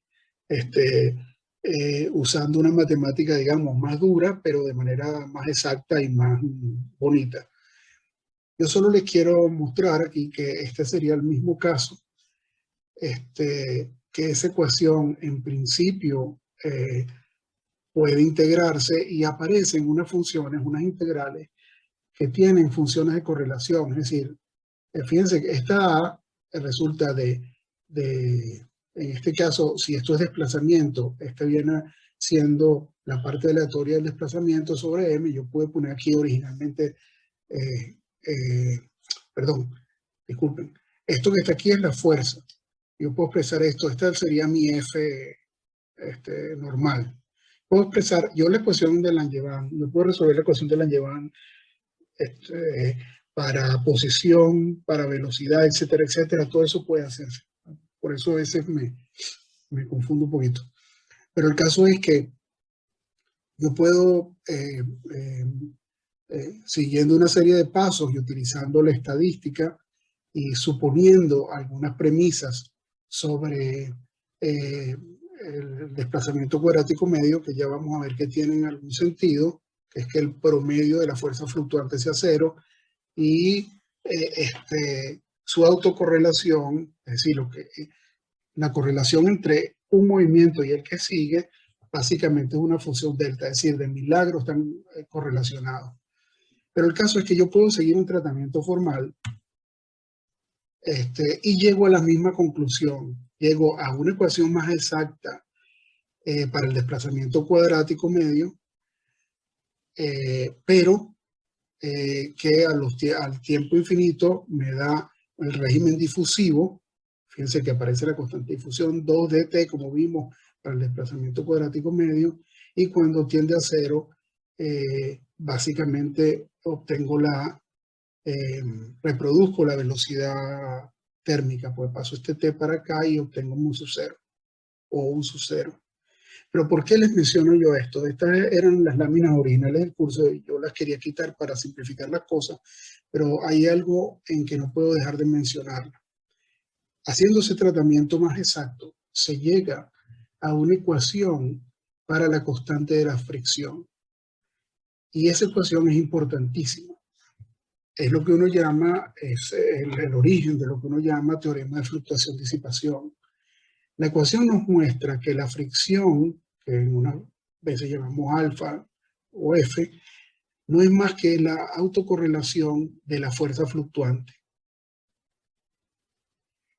usando una matemática, digamos, más dura, pero de manera más exacta y más bonita. Yo solo les quiero mostrar aquí que este sería el mismo caso, que esa ecuación en principio puede integrarse y aparecen unas funciones, unas integrales, que tienen funciones de correlación. Es decir, fíjense que esta A resulta en este caso, si esto es desplazamiento, este viene siendo la parte aleatoria del desplazamiento sobre M. Yo puedo poner aquí originalmente, perdón, disculpen, esto que está aquí es la fuerza. Yo puedo expresar esto, esta sería mi F normal. Puedo expresar, yo la ecuación de Langevin, yo puedo resolver la ecuación de Langevin para posición, para velocidad, etcétera, etcétera. Todo eso puede hacerse. Por eso a veces me confundo un poquito. Pero el caso es que yo puedo, siguiendo una serie de pasos y utilizando la estadística y suponiendo algunas premisas sobre el desplazamiento cuadrático medio, que ya vamos a ver que tienen algún sentido, que es que el promedio de la fuerza fluctuante sea cero, y su autocorrelación, es decir, la correlación entre un movimiento y el que sigue, básicamente es una función delta, es decir, de milagro están correlacionados. Pero el caso es que yo puedo seguir un tratamiento formal y llego a la misma conclusión, llego a una ecuación más exacta para el desplazamiento cuadrático medio, pero que al tiempo infinito me da el régimen difusivo. Fíjense que aparece la constante de difusión 2dt, como vimos para el desplazamiento cuadrático medio, y cuando tiende a cero, básicamente obtengo reproduzco la velocidad térmica, pues paso este t para acá y obtengo un sub cero, o un sub cero. Pero ¿por qué les menciono yo esto? Estas eran las láminas originales del curso y yo las quería quitar para simplificar las cosas, pero hay algo en que no puedo dejar de mencionar. Haciendo ese tratamiento más exacto, se llega a una ecuación para la constante de la fricción. Y esa ecuación es importantísima. Es lo que uno llama, es el origen de lo que uno llama teorema de fluctuación-disipación. La ecuación nos muestra que la fricción, que en unas veces llamamos alfa o F, no es más que la autocorrelación de la fuerza fluctuante.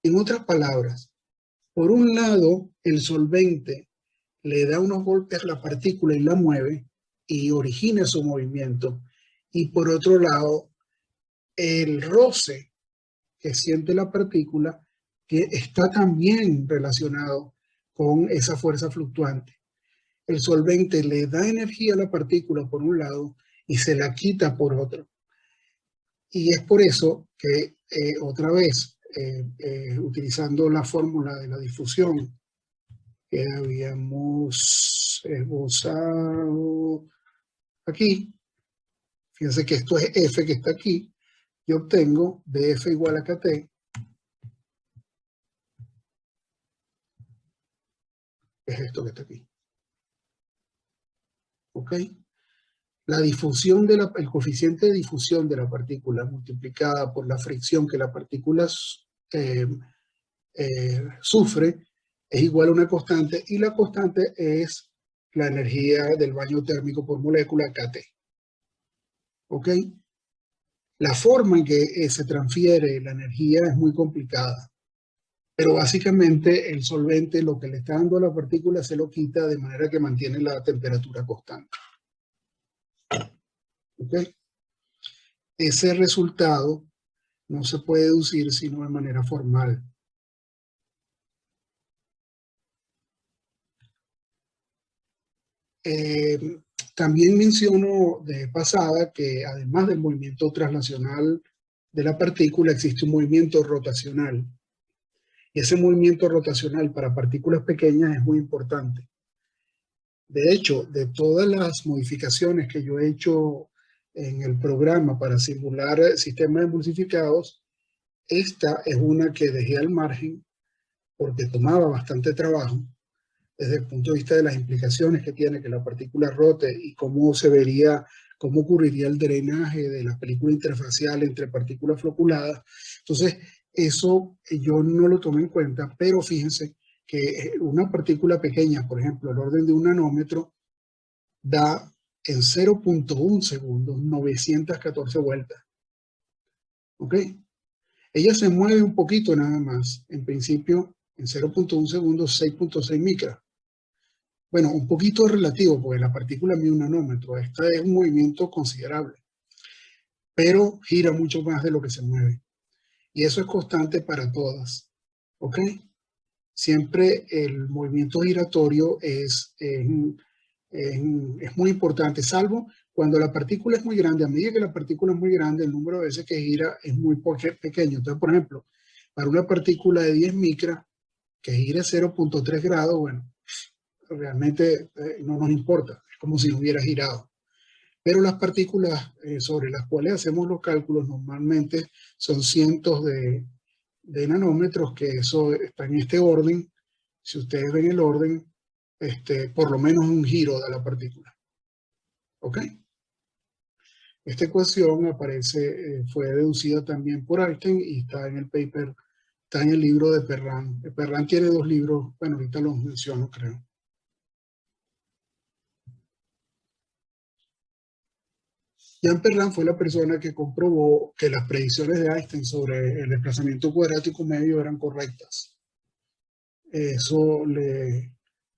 En otras palabras, por un lado, el solvente le da unos golpes a la partícula y la mueve y origina su movimiento. Y por otro lado, el roce que siente la partícula que está también relacionado con esa fuerza fluctuante. El solvente le da energía a la partícula por un lado y se la quita por otro. Y es por eso que, otra vez, utilizando la fórmula de la difusión que habíamos esbozado aquí, fíjense que esto es F que está aquí, yo obtengo dF igual a KT, es esto que está aquí. ¿Ok? La difusión el coeficiente de difusión de la partícula multiplicada por la fricción que la partícula sufre es igual a una constante, y la constante es la energía del baño térmico por molécula, KT. ¿Ok? La forma en que se transfiere la energía es muy complicada, pero básicamente el solvente lo que le está dando a la partícula se lo quita de manera que mantiene la temperatura constante. ¿Ok? Ese resultado no se puede deducir sino de manera formal. También menciono de pasada que además del movimiento translacional de la partícula existe un movimiento rotacional. Y ese movimiento rotacional para partículas pequeñas es muy importante. De hecho, de todas las modificaciones que yo he hecho en el programa para simular sistemas emulsificados, Esta es una que dejé al margen porque tomaba bastante trabajo desde el punto de vista de las implicaciones que tiene que la partícula rote y cómo se vería, cómo ocurriría el drenaje de la película interfacial entre partículas floculadas. Entonces, eso yo no lo tomé en cuenta, pero fíjense que una partícula pequeña, por ejemplo, el orden de un nanómetro, da en 0.1 segundos 914 vueltas. ¿Ok? Ella se mueve un poquito nada más. En principio, en 0.1 segundos, 6.6 micras. Bueno, un poquito relativo, porque la partícula mide un nanómetro. Esta es un movimiento considerable, pero gira mucho más de lo que se mueve. Y eso es constante para todas. ¿Ok? Siempre el movimiento giratorio es muy importante, salvo cuando la partícula es muy grande. A medida que la partícula es muy grande, el número de veces que gira es muy pequeño. Entonces, por ejemplo, para una partícula de 10 micras que gire 0.3 grados, bueno, realmente no nos importa, es como si no hubiera girado. Pero las partículas sobre las cuales hacemos los cálculos normalmente son cientos de nanómetros, que eso está en este orden. Si ustedes ven el orden, por lo menos un giro de la partícula. ¿Ok? Esta ecuación aparece, fue deducida también por Einstein y está en el paper, está en el libro de Perrin. Perrin tiene dos libros, bueno, ahorita los menciono, creo. Jean Perrin fue la persona que comprobó que las predicciones de Einstein sobre el desplazamiento cuadrático medio eran correctas.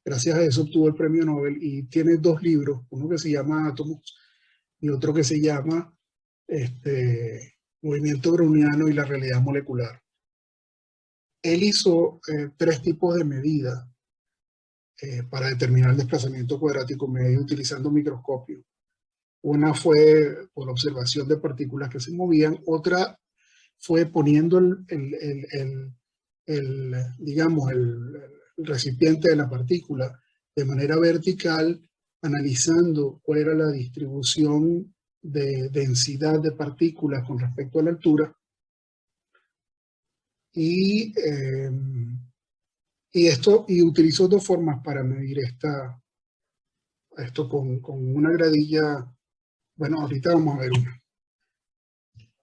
Gracias a eso obtuvo el premio Nobel y tiene dos libros, uno que se llama Átomos y otro que se llama Movimiento Browniano y la realidad molecular. Él hizo tres tipos de medidas para determinar el desplazamiento cuadrático medio utilizando microscopio. Una fue por observación de partículas que se movían, otra fue poniendo digamos, el recipiente de la partícula de manera vertical, analizando cuál era la distribución de densidad de partículas con respecto a la altura. Y utilizó dos formas para medir esto con una gradilla. Bueno, ahorita vamos a ver una.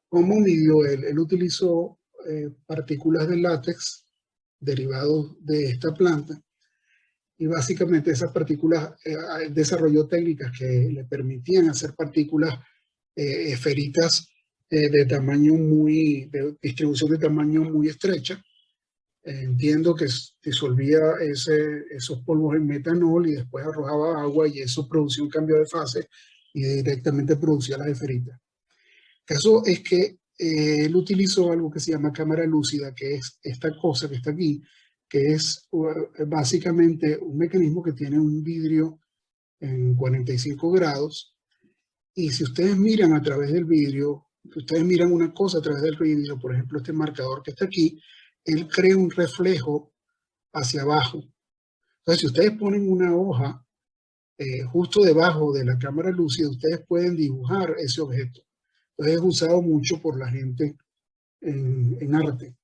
¿Cómo midió él? Él utilizó partículas de látex derivados de esta planta y básicamente esas partículas desarrolló técnicas que le permitían hacer partículas esféricas de distribución de tamaño muy estrecha. Entiendo que disolvía esos polvos en metanol y después arrojaba agua y eso producía un cambio de fase y directamente producía las esferitas. El caso es que él utilizó algo que se llama cámara lúcida, que es esta cosa que está aquí, que es básicamente un mecanismo que tiene un vidrio en 45 grados. Y si ustedes miran a través del vidrio, ustedes miran una cosa a través del vidrio, por ejemplo, este marcador que está aquí, él crea un reflejo hacia abajo. Entonces, si ustedes ponen una hoja justo debajo de la cámara lúcida, ustedes pueden dibujar ese objeto. Entonces, es usado mucho por la gente en arte. El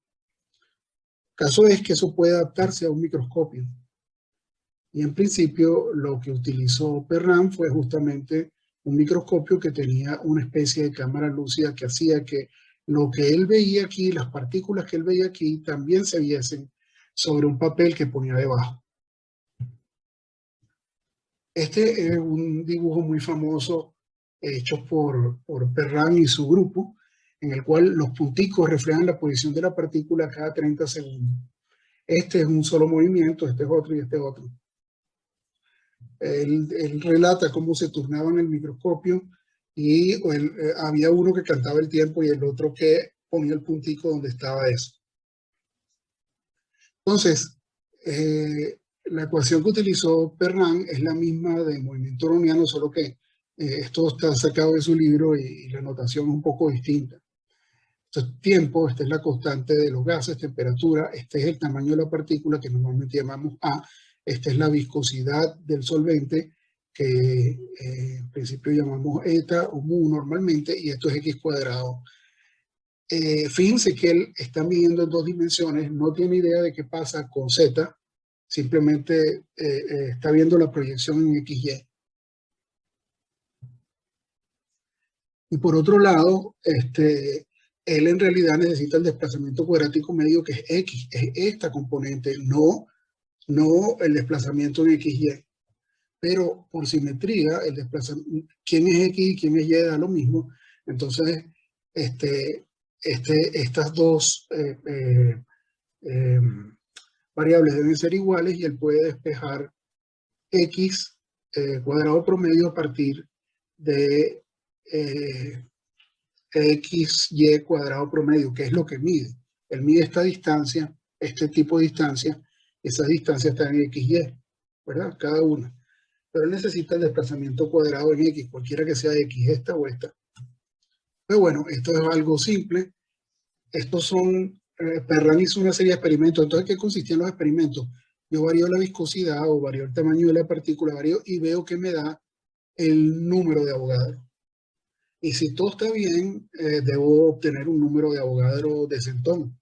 caso es que eso puede adaptarse a un microscopio. Y en principio, lo que utilizó Perrin fue justamente un microscopio que tenía una especie de cámara lúcida que hacía que lo que él veía aquí, las partículas que él veía aquí, también se viesen sobre un papel que ponía debajo. Este es un dibujo muy famoso hecho por Perrin y su grupo, en el cual los punticos reflejan la posición de la partícula cada 30 segundos. Este es un solo movimiento, este es otro y este es otro. Él relata cómo se turnaban el microscopio y había uno que cantaba el tiempo y el otro que ponía el puntico donde estaba eso. Entonces, la ecuación que utilizó Perrin es la misma de movimiento browniano, solo que esto está sacado de su libro y la notación es un poco distinta. Entonces, tiempo, esta es la constante de los gases, temperatura, este es el tamaño de la partícula que normalmente llamamos A, esta es la viscosidad del solvente que en principio llamamos eta o mu normalmente, y esto es x cuadrado. Fíjense que él está midiendo en 2 dimensiones, no tiene idea de qué pasa con Z, simplemente está viendo la proyección en XY. Y por otro lado, él en realidad necesita el desplazamiento cuadrático medio, que es X, es esta componente, no el desplazamiento en XY. Pero por simetría, el desplazamiento, quién es X y quién es Y da lo mismo. Entonces, estas dos variables deben ser iguales y él puede despejar X cuadrado promedio a partir de XY cuadrado promedio, que es lo que mide. Él mide esta distancia, este tipo de distancia, esa distancia está en XY, ¿verdad? Cada una. Pero él necesita el desplazamiento cuadrado en X, cualquiera que sea X, esta o esta. Pero bueno, esto es algo simple. Estos son, Perrin hizo una serie de experimentos. Entonces, ¿qué consistían los experimentos? Yo varío la viscosidad o varío el tamaño de la partícula, varío y veo que me da el número de Avogadro. Y si todo está bien, debo obtener un número de Avogadro de centón.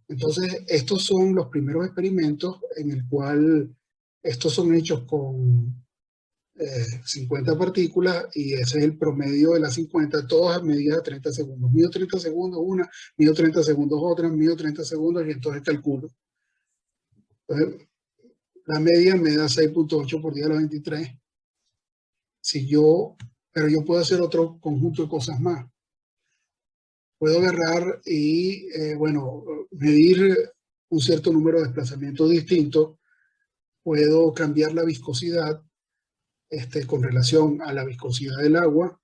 Entonces, estos son los primeros experimentos en el cual estos son hechos con 50 partículas y ese es el promedio de las 50, todas a medida de 30 segundos. Mido 30 segundos una, mido 30 segundos otra, mido 30 segundos y entonces calculo. Entonces, la media me da 6.8 por 10 a la 23. Pero yo puedo hacer otro conjunto de cosas más. Puedo agarrar y, medir un cierto número de desplazamientos distintos. Puedo cambiar la viscosidad con relación a la viscosidad del agua.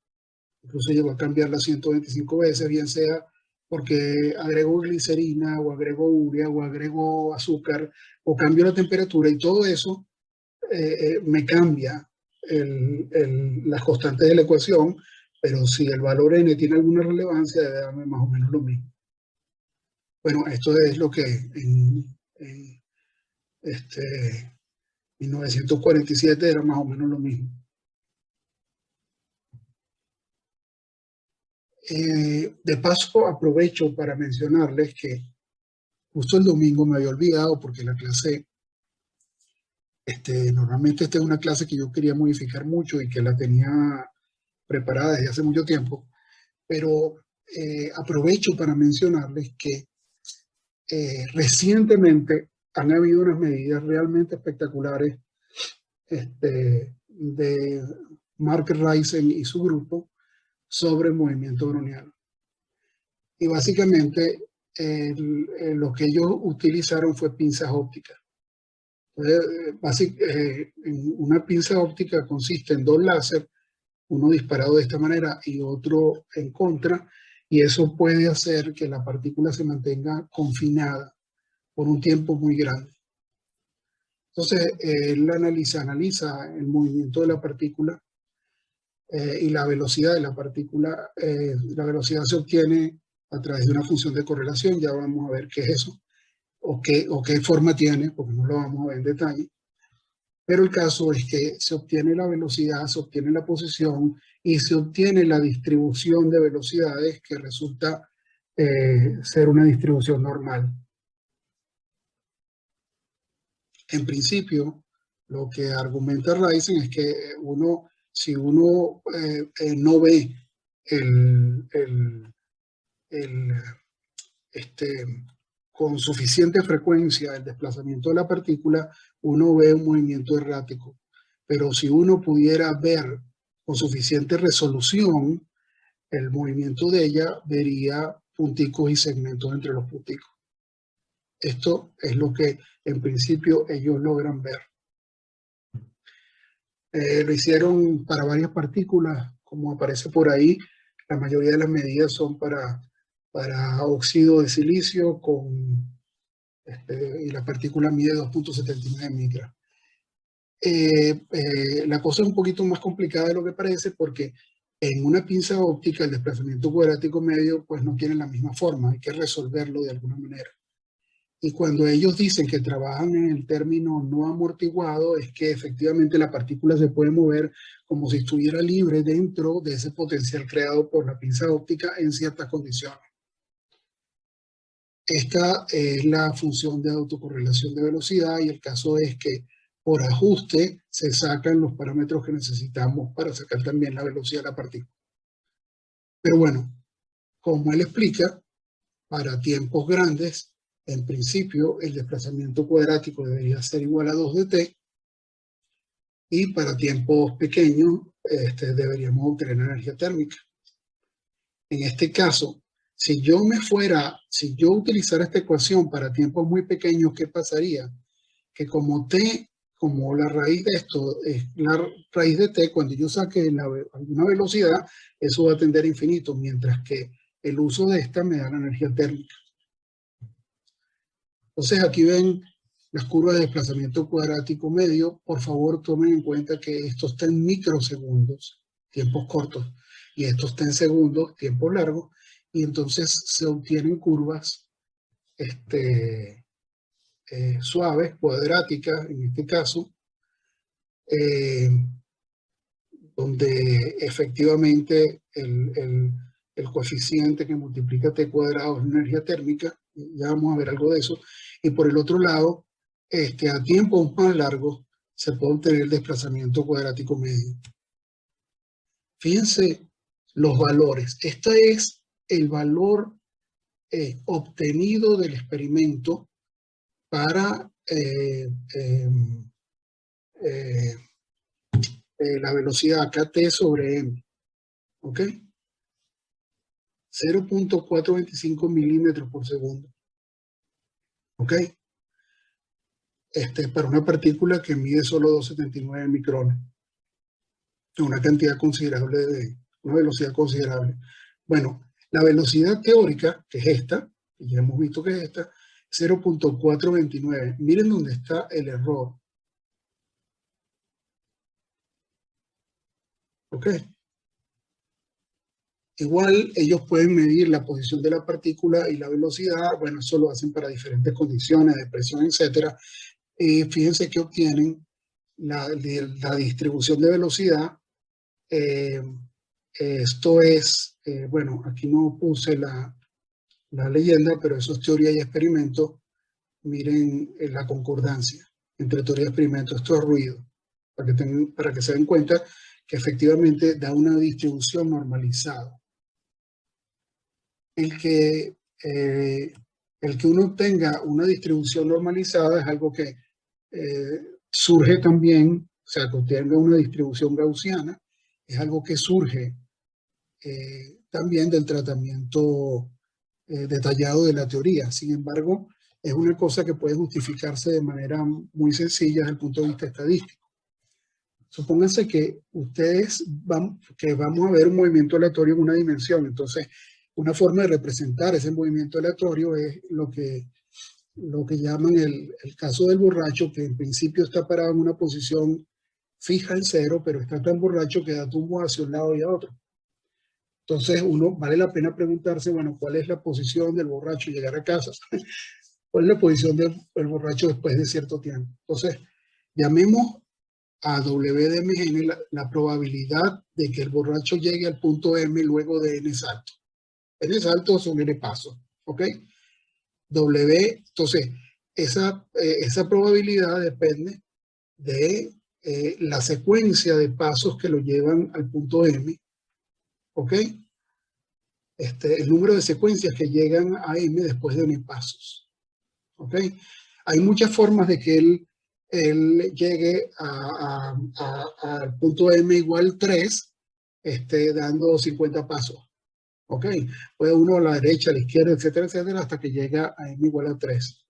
Incluso llego a cambiarla 125 veces, bien sea porque agrego glicerina o agrego urea o agrego azúcar o cambio la temperatura y todo eso me cambia las constantes de la ecuación, pero si el valor n tiene alguna relevancia, debe darme más o menos lo mismo. Bueno, esto es lo que en 1947 era más o menos lo mismo. De paso, aprovecho para mencionarles que justo el domingo me había olvidado porque la clase, normalmente esta es una clase que yo quería modificar mucho y que la tenía preparada desde hace mucho tiempo, pero aprovecho para mencionarles que recientemente han habido unas medidas realmente espectaculares de Mark Risen y su grupo sobre el movimiento browniano. Y básicamente lo que ellos utilizaron fue pinzas ópticas. Una pinza óptica consiste en 2 láser, uno disparado de esta manera y otro en contra, y eso puede hacer que la partícula se mantenga confinada por un tiempo muy grande. Entonces, él analiza el movimiento de la partícula y la velocidad de la partícula. La velocidad se obtiene a través de una función de correlación, ya vamos a ver qué es eso, o qué forma tiene, porque no lo vamos a ver en detalle. Pero el caso es que se obtiene la velocidad, se obtiene la posición y se obtiene la distribución de velocidades que resulta ser una distribución normal. En principio, lo que argumenta Risen es que si uno no ve con suficiente frecuencia el desplazamiento de la partícula, uno ve un movimiento errático. Pero si uno pudiera ver con suficiente resolución el movimiento de ella, vería punticos y segmentos entre los punticos. Esto es lo que en principio ellos logran ver. Lo hicieron para varias partículas, como aparece por ahí. La mayoría de las medidas son para óxido de silicio y la partícula mide 2.79 micras. La cosa es un poquito más complicada de lo que parece porque en una pinza óptica el desplazamiento cuadrático medio pues no tiene la misma forma, hay que resolverlo de alguna manera. Y cuando ellos dicen que trabajan en el término no amortiguado, es que efectivamente la partícula se puede mover como si estuviera libre dentro de ese potencial creado por la pinza óptica en ciertas condiciones. esta es la función de autocorrelación de velocidad y el caso es que por ajuste se sacan los parámetros que necesitamos para sacar también la velocidad de la partícula. Pero bueno, como él explica, para tiempos grandes, en principio el desplazamiento cuadrático debería ser igual a 2 de t, y para tiempos pequeños deberíamos obtener energía térmica. En este caso, si yo utilizara esta ecuación para tiempos muy pequeños, ¿qué pasaría? Que como la raíz de esto es la raíz de t, cuando yo saque alguna velocidad, eso va a tender a infinito, mientras que el uso de esta me da la energía térmica. Entonces aquí ven las curvas de desplazamiento cuadrático medio. Por favor, tomen en cuenta que esto está en microsegundos, tiempos cortos, y esto está en segundos, tiempos largos, y entonces se obtienen curvas suaves, cuadráticas, en este caso, donde efectivamente el coeficiente que multiplica t cuadrado es la energía térmica, ya vamos a ver algo de eso, y por el otro lado, a tiempos más largos se puede obtener el desplazamiento cuadrático medio. Fíjense los valores. Este es el valor obtenido del experimento para la velocidad kT sobre m, ¿ok? 0.425 milímetros por segundo, ¿ok? Para una partícula que mide solo 279 micrones, una cantidad considerable, una velocidad considerable. Bueno, la velocidad teórica, que es esta, que ya hemos visto que es esta, 0.429. Miren dónde está el error. ¿Ok? Igual ellos pueden medir la posición de la partícula y la velocidad. Bueno, eso lo hacen para diferentes condiciones de presión, etc. Fíjense que obtienen la distribución de velocidad. Esto es, bueno, aquí no puse la leyenda, pero eso es teoría y experimento. Miren la concordancia entre teoría y experimento. Esto es ruido, para que se den cuenta que efectivamente da una distribución normalizada. El que uno tenga una distribución normalizada es algo que surge también, o sea, que tenga una distribución gaussiana, es algo que surge también del tratamiento detallado de la teoría. Sin embargo, es una cosa que puede justificarse de manera muy sencilla desde el punto de vista estadístico. Supónganse que vamos a ver un movimiento aleatorio en una dimensión. Entonces, una forma de representar ese movimiento aleatorio es lo que llaman el caso del borracho, que en principio está parado en una posición fija en cero, pero está tan borracho que da tumbos hacia un lado y a otro. Entonces, vale la pena preguntarse, bueno, ¿cuál es la posición del borracho llegar a casa? ¿Cuál es la posición del borracho después de cierto tiempo? Entonces, llamemos a W de mgn la probabilidad de que el borracho llegue al punto M luego de n salto. N saltos son n pasos, ¿ok? Entonces, esa probabilidad depende de la secuencia de pasos que lo llevan al punto M, ¿ok? El número de secuencias que llegan a M después de n pasos, ¿ok? Hay muchas formas de que él llegue al punto M igual 3, dando 50 pasos, ¿ok? Puede uno a la derecha, a la izquierda, etcétera, etcétera, hasta que llega a M igual a 3.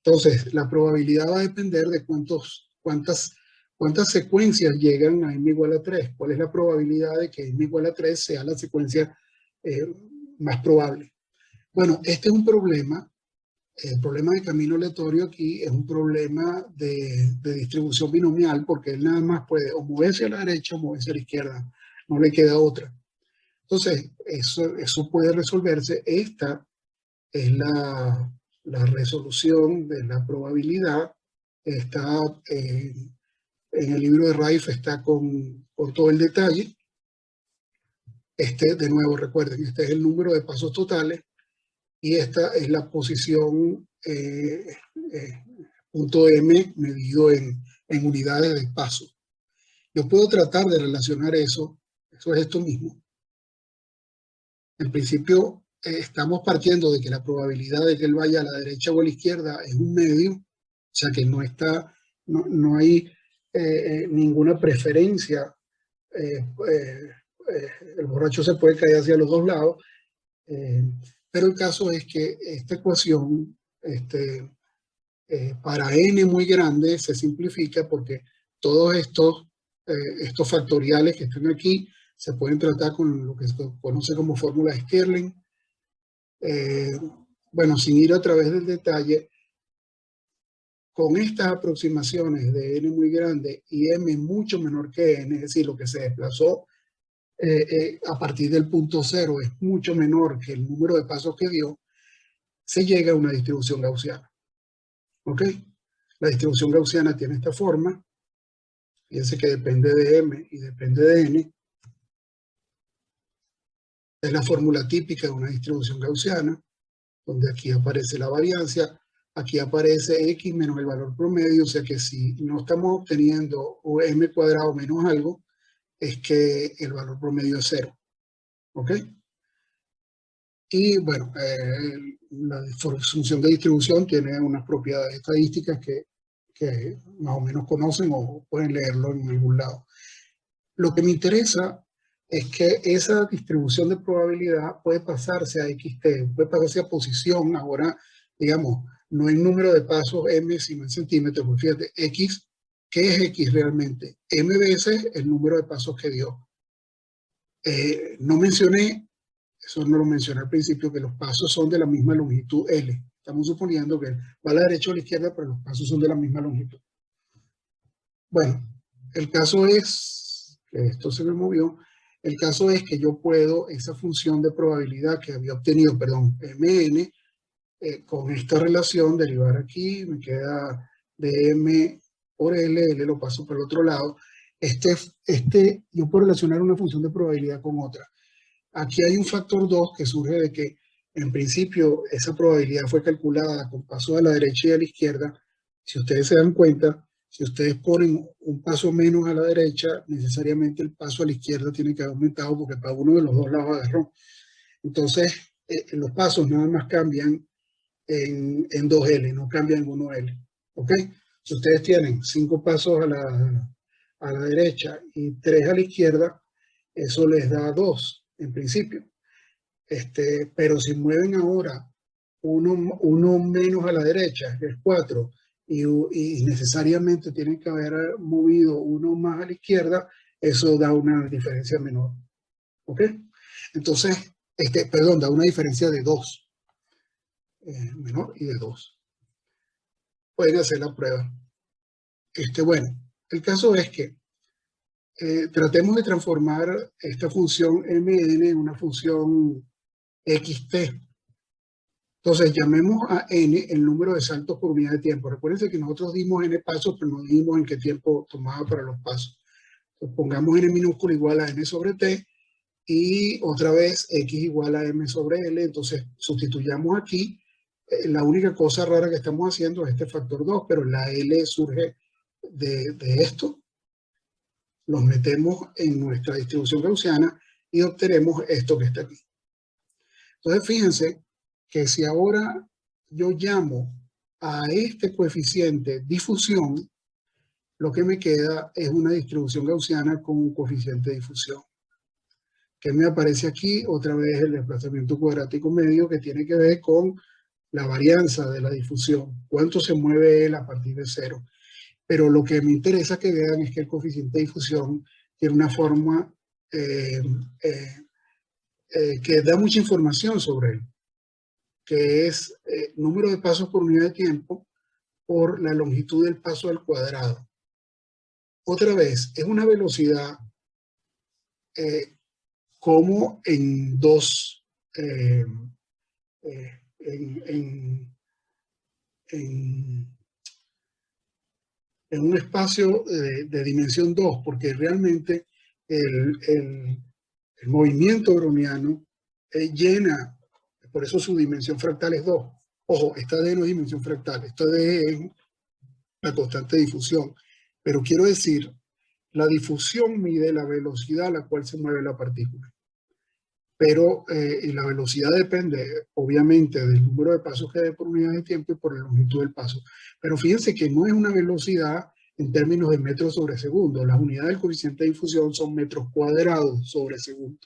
Entonces, la probabilidad va a depender de cuántas secuencias llegan a M igual a 3. ¿Cuál es la probabilidad de que M igual a 3 sea la secuencia más probable? Bueno, este es un problema. El problema de camino aleatorio aquí es un problema de distribución binomial, porque él nada más puede o moverse a la derecha o moverse a la izquierda. No le queda otra. Entonces, eso puede resolverse. Esta es la resolución de la probabilidad. Está en el libro de Rife, está con todo el detalle. De nuevo, recuerden, este es el número de pasos totales y esta es la posición punto M medido en unidades de paso. Yo puedo tratar de relacionar eso es esto mismo. En principio, estamos partiendo de que la probabilidad de que él vaya a la derecha o a la izquierda es un medio, o sea que no hay ninguna preferencia. El borracho se puede caer hacia los dos lados, pero el caso es que esta ecuación para n muy grande se simplifica porque todos estos factoriales que están aquí se pueden tratar con lo que se conoce como fórmula de Stirling. Bueno, sin ir a través del detalle, con estas aproximaciones de n muy grande y m mucho menor que n, es decir, lo que se desplazó a partir del punto cero es mucho menor que el número de pasos que dio, se llega a una distribución gaussiana. ¿Ok? La distribución gaussiana tiene esta forma. Fíjense que depende de m y depende de n. Es la fórmula típica de una distribución gaussiana, donde aquí aparece la variancia, aquí aparece x menos el valor promedio, o sea que si no estamos obteniendo m cuadrado menos algo, es que el valor promedio es 0. ¿Ok? Y bueno, la función de distribución tiene unas propiedades estadísticas que más o menos conocen o pueden leerlo en algún lado. Lo que me interesa es que esa distribución de probabilidad puede pasarse a xt, puede pasarse a posición, ahora, digamos, no en número de pasos m, sino en centímetros, porque fíjate, x, ¿qué es x realmente? M veces el número de pasos que dio. No mencioné, eso no lo mencioné al principio, que los pasos son de la misma longitud L. Estamos suponiendo que va a la derecha o a la izquierda, pero los pasos son de la misma longitud. Bueno, el caso es, que esto se me movió, el caso es que yo puedo, esa función de probabilidad que había obtenido, perdón, Mn, con esta relación, derivar aquí, me queda dm por L, L lo paso por el otro lado. Yo puedo relacionar una función de probabilidad con otra. Aquí hay un factor 2 que surge de que, en principio, esa probabilidad fue calculada con pasos a la derecha y a la izquierda. Si ustedes se dan cuenta, si ustedes ponen un paso menos a la derecha, necesariamente el paso a la izquierda tiene que haber aumentado porque para uno de los dos lados agarró. Entonces, los pasos nada más cambian en 2L, no cambian en 1L. ¿Ok? Si ustedes tienen 5 pasos a la derecha y 3 a la izquierda, eso les da 2 en principio. Pero si mueven ahora uno menos a la derecha, que es 4, y necesariamente tienen que haber movido uno más a la izquierda, eso da una diferencia menor. ¿Ok? Entonces, perdón, da una diferencia de 2. Menor y de 2. Pueden hacer la prueba. Bueno, el caso es que tratemos de transformar esta función mn en una función xt. Entonces, llamemos a n el número de saltos por unidad de tiempo. Recuerden que nosotros dimos n pasos, pero no dimos en qué tiempo tomaba para los pasos. Entonces, pongamos n minúsculo igual a n sobre t, y otra vez x igual a m sobre l. Entonces, sustituyamos aquí. La única cosa rara que estamos haciendo es este factor 2, pero la L surge de esto. Los metemos en nuestra distribución gaussiana y obtenemos esto que está aquí. Entonces, fíjense que si ahora yo llamo a este coeficiente difusión, lo que me queda es una distribución gaussiana con un coeficiente de difusión. ¿Qué me aparece aquí? Otra vez el desplazamiento cuadrático medio, que tiene que ver con la varianza de la difusión, cuánto se mueve él a partir de 0. Pero lo que me interesa que vean es que el coeficiente de difusión tiene una forma que da mucha información sobre él, que es número de pasos por unidad de tiempo por la longitud del paso al cuadrado. Otra vez, es una velocidad como en dos... en un espacio de dimensión 2, porque realmente el movimiento browniano llena, por eso su dimensión fractal es 2. Ojo, esta D no es dimensión fractal, esta D es la constante de difusión. Pero quiero decir, la difusión mide la velocidad a la cual se mueve la partícula. Pero y la velocidad depende, obviamente, del número de pasos que dé por unidad de tiempo y por la longitud del paso. Pero fíjense que no es una velocidad en términos de metros sobre segundo. Las unidades del coeficiente de difusión son metros cuadrados sobre segundo.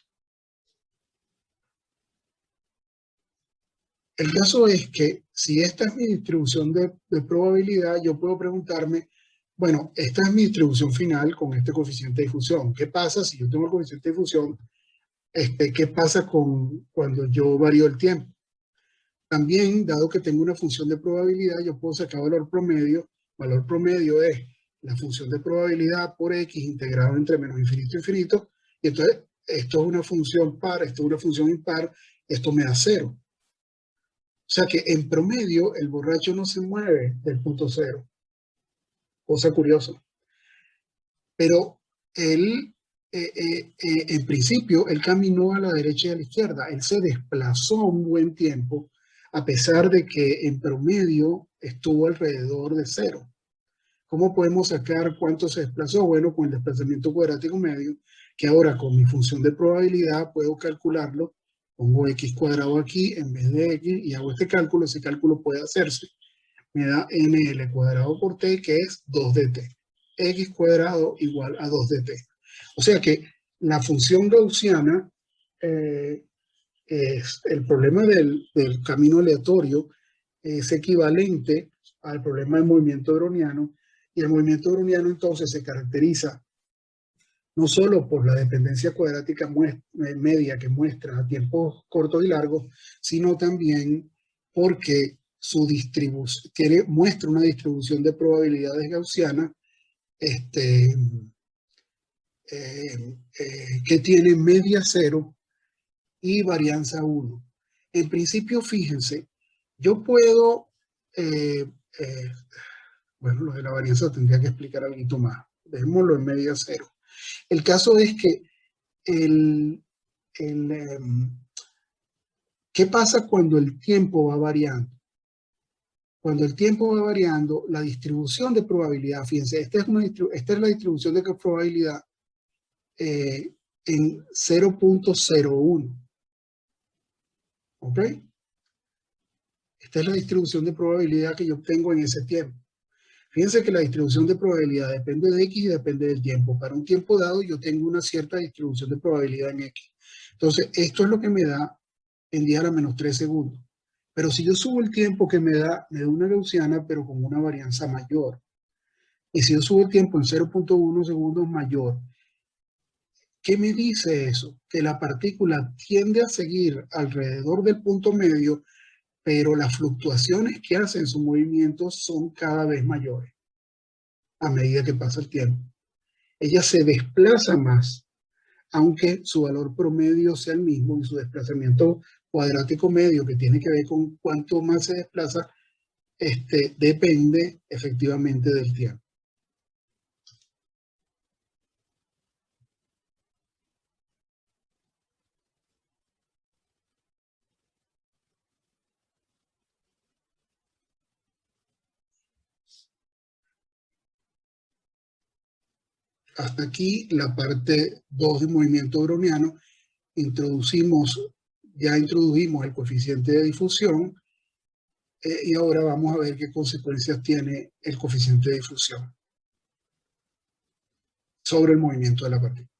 El caso es que si esta es mi distribución de probabilidad, yo puedo preguntarme, bueno, esta es mi distribución final con este coeficiente de difusión. ¿Qué pasa si yo tengo el coeficiente de difusión? ¿Qué pasa cuando yo varío el tiempo? También, dado que tengo una función de probabilidad, yo puedo sacar valor promedio. Valor promedio es la función de probabilidad por x integrado entre menos infinito e infinito. Y entonces, esto es una función par, esto es una función impar, esto me da 0. O sea que en promedio el borracho no se mueve del punto 0. Cosa curiosa. Pero él, en principio, él caminó a la derecha y a la izquierda. Él se desplazó un buen tiempo, a pesar de que en promedio estuvo alrededor de 0. ¿Cómo podemos sacar cuánto se desplazó? Bueno, con el desplazamiento cuadrático medio, que ahora con mi función de probabilidad puedo calcularlo. Pongo x cuadrado aquí en vez de x y hago este cálculo. Ese cálculo puede hacerse. Me da nl cuadrado por t, que es 2 dt. X cuadrado igual a 2 dt. O sea que la función gaussiana, el problema del camino aleatorio es equivalente al problema del movimiento browniano. Y el movimiento browniano entonces se caracteriza no solo por la dependencia cuadrática media que muestra a tiempos cortos y largos, sino también porque su distribución muestra una distribución de probabilidades gaussiana que tiene media 0 y varianza 1. En principio, fíjense, yo puedo, bueno, lo de la varianza tendría que explicar algo más. Dejémoslo en media 0. El caso es que ¿qué pasa cuando el tiempo va variando? Cuando el tiempo va variando, la distribución de probabilidad, fíjense, esta es la distribución de probabilidad en 0.01. ¿Ok? Esta es la distribución de probabilidad que yo obtengo en ese tiempo. Fíjense que la distribución de probabilidad depende de x y depende del tiempo. Para un tiempo dado yo tengo una cierta distribución de probabilidad en x. Entonces, esto es lo que me da en 10 a la menos 3 segundos. Pero si yo subo el tiempo que me da una gaussiana, pero con una varianza mayor. Y si yo subo el tiempo en 0.1 segundos mayor, ¿qué me dice eso? Que la partícula tiende a seguir alrededor del punto medio, pero las fluctuaciones que hace en su movimiento son cada vez mayores a medida que pasa el tiempo. Ella se desplaza más, aunque su valor promedio sea el mismo y su desplazamiento cuadrático medio, que tiene que ver con cuánto más se desplaza, depende efectivamente del tiempo. Hasta aquí la parte 2 del movimiento browniano. Ya introdujimos el coeficiente de difusión y ahora vamos a ver qué consecuencias tiene el coeficiente de difusión sobre el movimiento de la partícula.